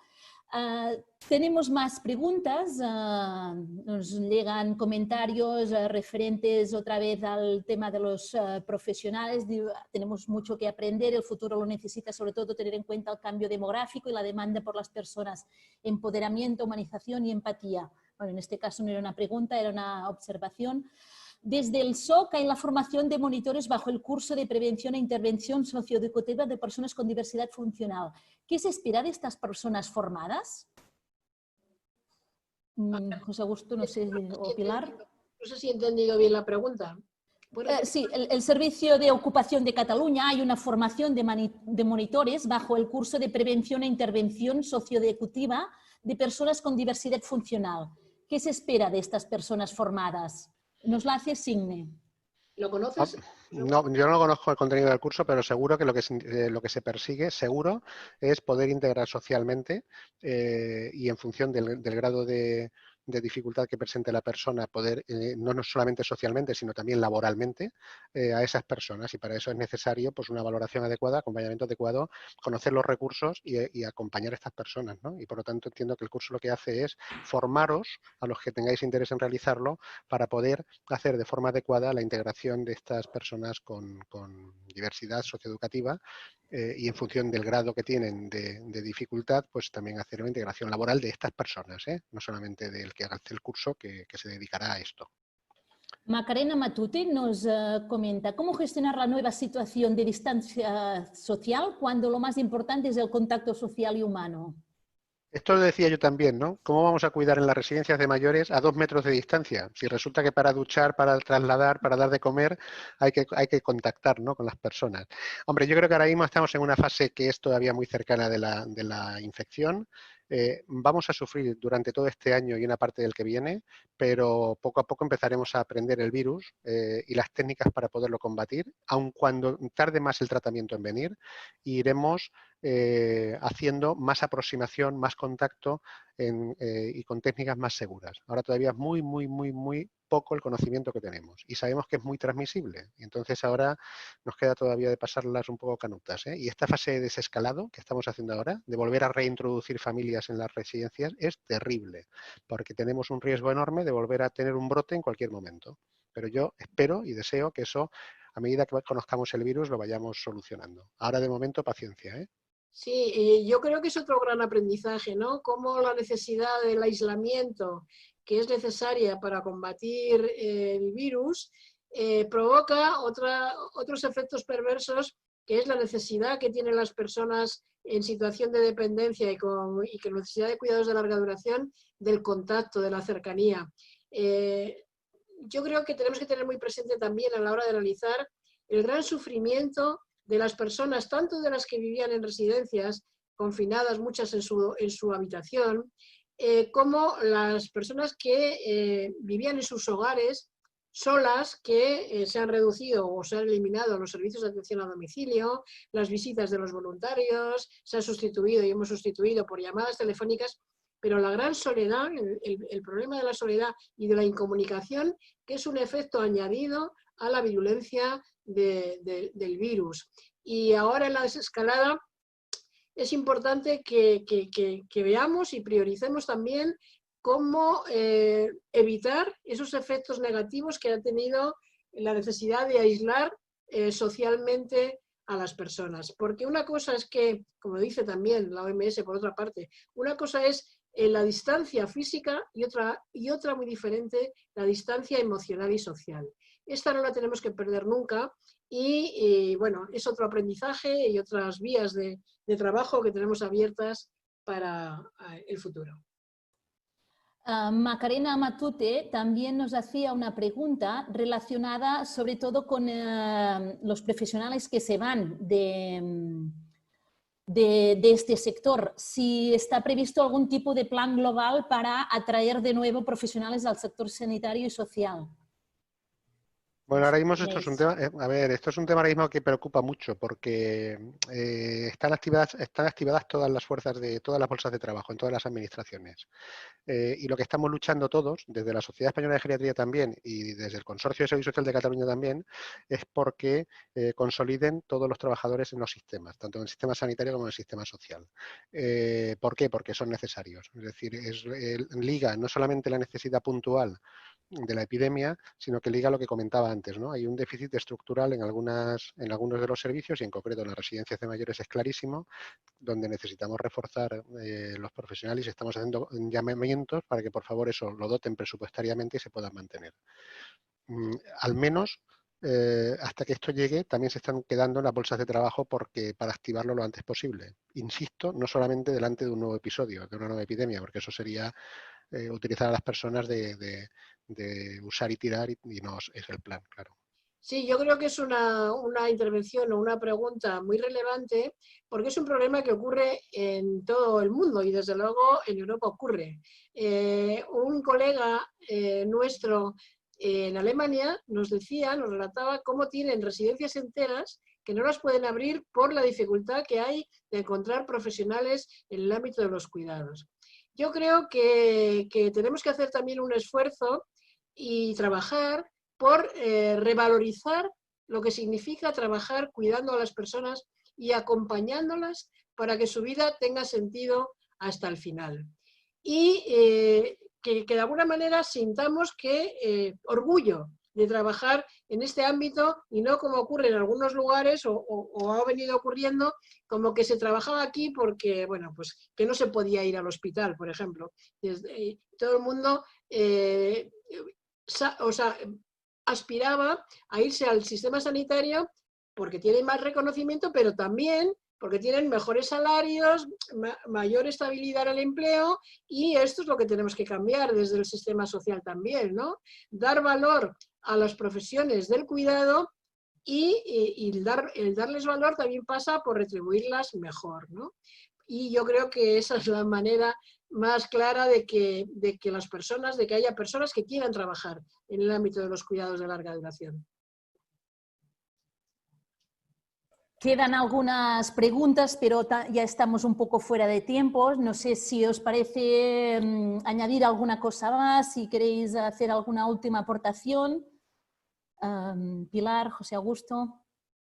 Tenemos más preguntas, nos llegan comentarios referentes otra vez al tema de los profesionales. Tenemos mucho que aprender, el futuro lo necesita sobre todo tener en cuenta el cambio demográfico y la demanda por las personas, empoderamiento, humanización y empatía. Bueno, en este caso no era una pregunta, era una observación. Desde el SOC hay la formación de monitores bajo el curso de prevención e intervención socioeducativa de personas con diversidad funcional. ¿Qué se espera de estas personas formadas? José Augusto, no sé, o Pilar. No sé si he entendido bien la pregunta. Sí, el Servicio de Ocupación de Cataluña hay una formación de monitores bajo el curso de prevención e intervención socioeducativa de personas con diversidad funcional. ¿Qué se espera de estas personas formadas? Nos la hace Signe. ¿Lo conoces? No, yo no conozco el contenido del curso, pero seguro que lo que se persigue, seguro, es poder integrar socialmente y en función del grado de dificultad que presente la persona, poder, no solamente socialmente, sino también laboralmente, a esas personas. Y para eso es necesario pues, una valoración adecuada, acompañamiento adecuado, conocer los recursos y acompañar a estas personas, ¿no? Y por lo tanto entiendo que el curso lo que hace es formaros a los que tengáis interés en realizarlo para poder hacer de forma adecuada la integración de estas personas con diversidad socioeducativa y en función del grado que tienen de dificultad, pues también hacer una integración laboral de estas personas, no solamente del que haga el curso que se dedicará a esto. Macarena Matute nos comenta cómo gestionar la nueva situación de distancia social cuando lo más importante es el contacto social y humano. Esto lo decía yo también, ¿no? ¿Cómo vamos a cuidar en las residencias de mayores a 2 metros de distancia? Si resulta que para duchar, para trasladar, para dar de comer, hay que contactar, ¿no? Con las personas. Hombre, yo creo que ahora mismo estamos en una fase que es todavía muy cercana de la infección. Vamos a sufrir durante todo este año y una parte del que viene, pero poco a poco empezaremos a aprender el virus y las técnicas para poderlo combatir, aun cuando tarde más el tratamiento en venir, iremos haciendo más aproximación, más contacto y con técnicas más seguras. Ahora todavía es muy poco el conocimiento que tenemos y sabemos que es muy transmisible. Y entonces ahora nos queda todavía de pasarlas un poco canutas. Y esta fase de desescalado que estamos haciendo ahora, de volver a reintroducir familias en las residencias, es terrible, porque tenemos un riesgo enorme de volver a tener un brote en cualquier momento. Pero yo espero y deseo que eso, a medida que conozcamos el virus, lo vayamos solucionando. Ahora, de momento, paciencia, Sí, yo creo que es otro gran aprendizaje, ¿no? Cómo la necesidad del aislamiento que es necesaria para combatir el virus provoca otros efectos perversos, que es la necesidad que tienen las personas en situación de dependencia y que necesidad de cuidados de larga duración del contacto, de la cercanía. Yo creo que tenemos que tener muy presente también a la hora de analizar el gran sufrimiento de las personas, tanto de las que vivían en residencias, confinadas muchas en su habitación, como las personas que vivían en sus hogares solas, que se han reducido o se han eliminado los servicios de atención a domicilio, las visitas de los voluntarios, se han sustituido y hemos sustituido por llamadas telefónicas, pero la gran soledad, el problema de la soledad y de la incomunicación, que es un efecto añadido a la virulencia del virus. Y ahora en la desescalada es importante que veamos y prioricemos también cómo evitar esos efectos negativos que ha tenido la necesidad de aislar socialmente a las personas. Porque una cosa es que, como dice también la OMS por otra parte, una cosa es la distancia física y otra muy diferente, la distancia emocional y social. Esta no la tenemos que perder nunca y bueno, es otro aprendizaje y otras vías de trabajo que tenemos abiertas para el futuro. Macarena Matute también nos hacía una pregunta relacionada sobre todo con los profesionales que se van de este sector. Si está previsto algún tipo de plan global para atraer de nuevo profesionales al sector sanitario y social. Bueno, ahora mismo esto es un tema, esto es un tema ahora mismo que preocupa mucho porque están activadas todas las fuerzas de todas las bolsas de trabajo en todas las administraciones. Y lo que estamos luchando todos, desde la Sociedad Española de Geriatría también y desde el Consorcio de Servicio Social de Cataluña también, es porque consoliden todos los trabajadores en los sistemas, tanto en el sistema sanitario como en el sistema social. ¿Por qué? Porque son necesarios. Es decir, liga no solamente la necesidad puntual de la epidemia, sino que liga lo que comentaba antes, ¿no? Hay un déficit estructural en algunos de los servicios y en concreto en las residencias de mayores es clarísimo, donde necesitamos reforzar los profesionales y estamos haciendo llamamientos para que por favor eso lo doten presupuestariamente y se puedan mantener. Al menos hasta que esto llegue también se están quedando en las bolsas de trabajo para activarlo lo antes posible. Insisto, no solamente delante de un nuevo episodio, de una nueva epidemia, porque eso sería utilizar a las personas de usar y tirar y no es el plan, claro. Sí, yo creo que es una intervención o una pregunta muy relevante porque es un problema que ocurre en todo el mundo y desde luego en Europa ocurre. Un colega nuestro en Alemania nos relataba cómo tienen residencias enteras que no las pueden abrir por la dificultad que hay de encontrar profesionales en el ámbito de los cuidados. Yo creo que tenemos que hacer también un esfuerzo y trabajar por revalorizar lo que significa trabajar cuidando a las personas y acompañándolas para que su vida tenga sentido hasta el final. Y que de alguna manera sintamos orgullo de trabajar en este ámbito y no como ocurre en algunos lugares o ha venido ocurriendo como que se trabajaba aquí porque, bueno, pues que no se podía ir al hospital, por ejemplo. Todo el mundo aspiraba a irse al sistema sanitario porque tienen más reconocimiento, pero también porque tienen mejores salarios, mayor estabilidad en el empleo, y esto es lo que tenemos que cambiar desde el sistema social también, ¿no? Dar valor a las profesiones del cuidado y el darles valor también pasa por retribuirlas mejor, ¿no? Y yo creo que esa es la manera más clara de que haya personas que quieran trabajar en el ámbito de los cuidados de larga duración. Quedan algunas preguntas, pero ya estamos un poco fuera de tiempo. No sé si os parece añadir alguna cosa más, si queréis hacer alguna última aportación. Pilar, José Augusto.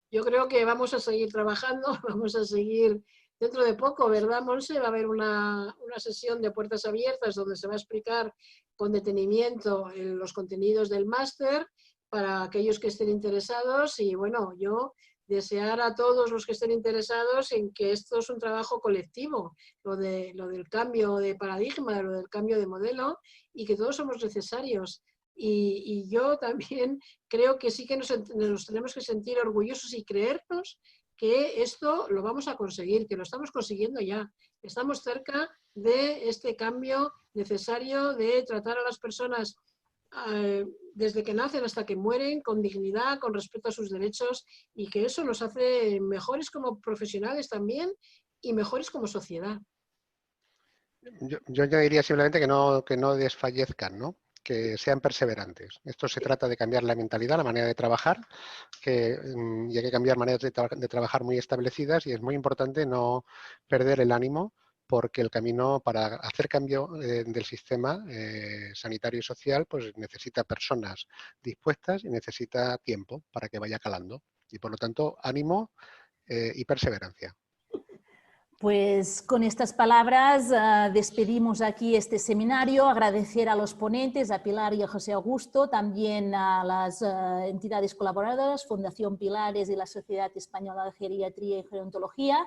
Yo creo que vamos a seguir trabajando, vamos a seguir dentro de poco, ¿verdad, Monse? Va a haber una sesión de puertas abiertas donde se va a explicar con detenimiento los contenidos del máster para aquellos que estén interesados y bueno, yo desear a todos los que estén interesados en que esto es un trabajo colectivo, lo del cambio de paradigma, lo del cambio de modelo y que todos somos necesarios. Y yo también creo que sí que nos tenemos que sentir orgullosos y creernos que esto lo vamos a conseguir, que lo estamos consiguiendo ya. Estamos cerca de este cambio necesario de tratar a las personas desde que nacen hasta que mueren con dignidad, con respeto a sus derechos y que eso nos hace mejores como profesionales también y mejores como sociedad. Yo añadiría simplemente que no desfallezcan, ¿no? Que sean perseverantes. Esto se trata de cambiar la mentalidad, la manera de trabajar, y hay que cambiar maneras de trabajar muy establecidas y es muy importante no perder el ánimo porque el camino para hacer cambio del sistema sanitario y social pues necesita personas dispuestas y necesita tiempo para que vaya calando. Y por lo tanto, ánimo y perseverancia. Pues con estas palabras despedimos aquí este seminario, agradecer a los ponentes, a Pilar y a José Augusto, también a las entidades colaboradoras, Fundación Pilares y la Sociedad Española de Geriatría y Gerontología,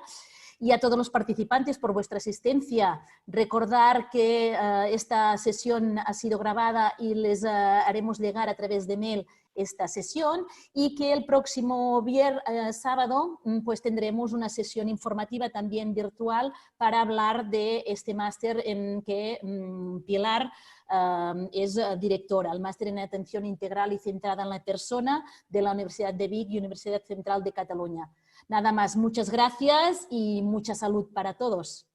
y a todos los participantes por vuestra asistencia. Recordar que esta sesión ha sido grabada y les haremos llegar a través de mail esta sesión, y que el próximo sábado pues tendremos una sesión informativa también virtual para hablar de este máster en que Pilar es directora, el máster en atención integral y centrada en la persona de la Universidad de Vic y Universidad Central de Cataluña. Nada más, muchas gracias y mucha salud para todos.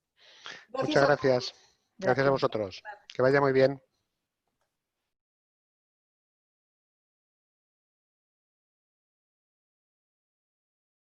Muchas gracias. Gracias a vosotros. Que vaya muy bien.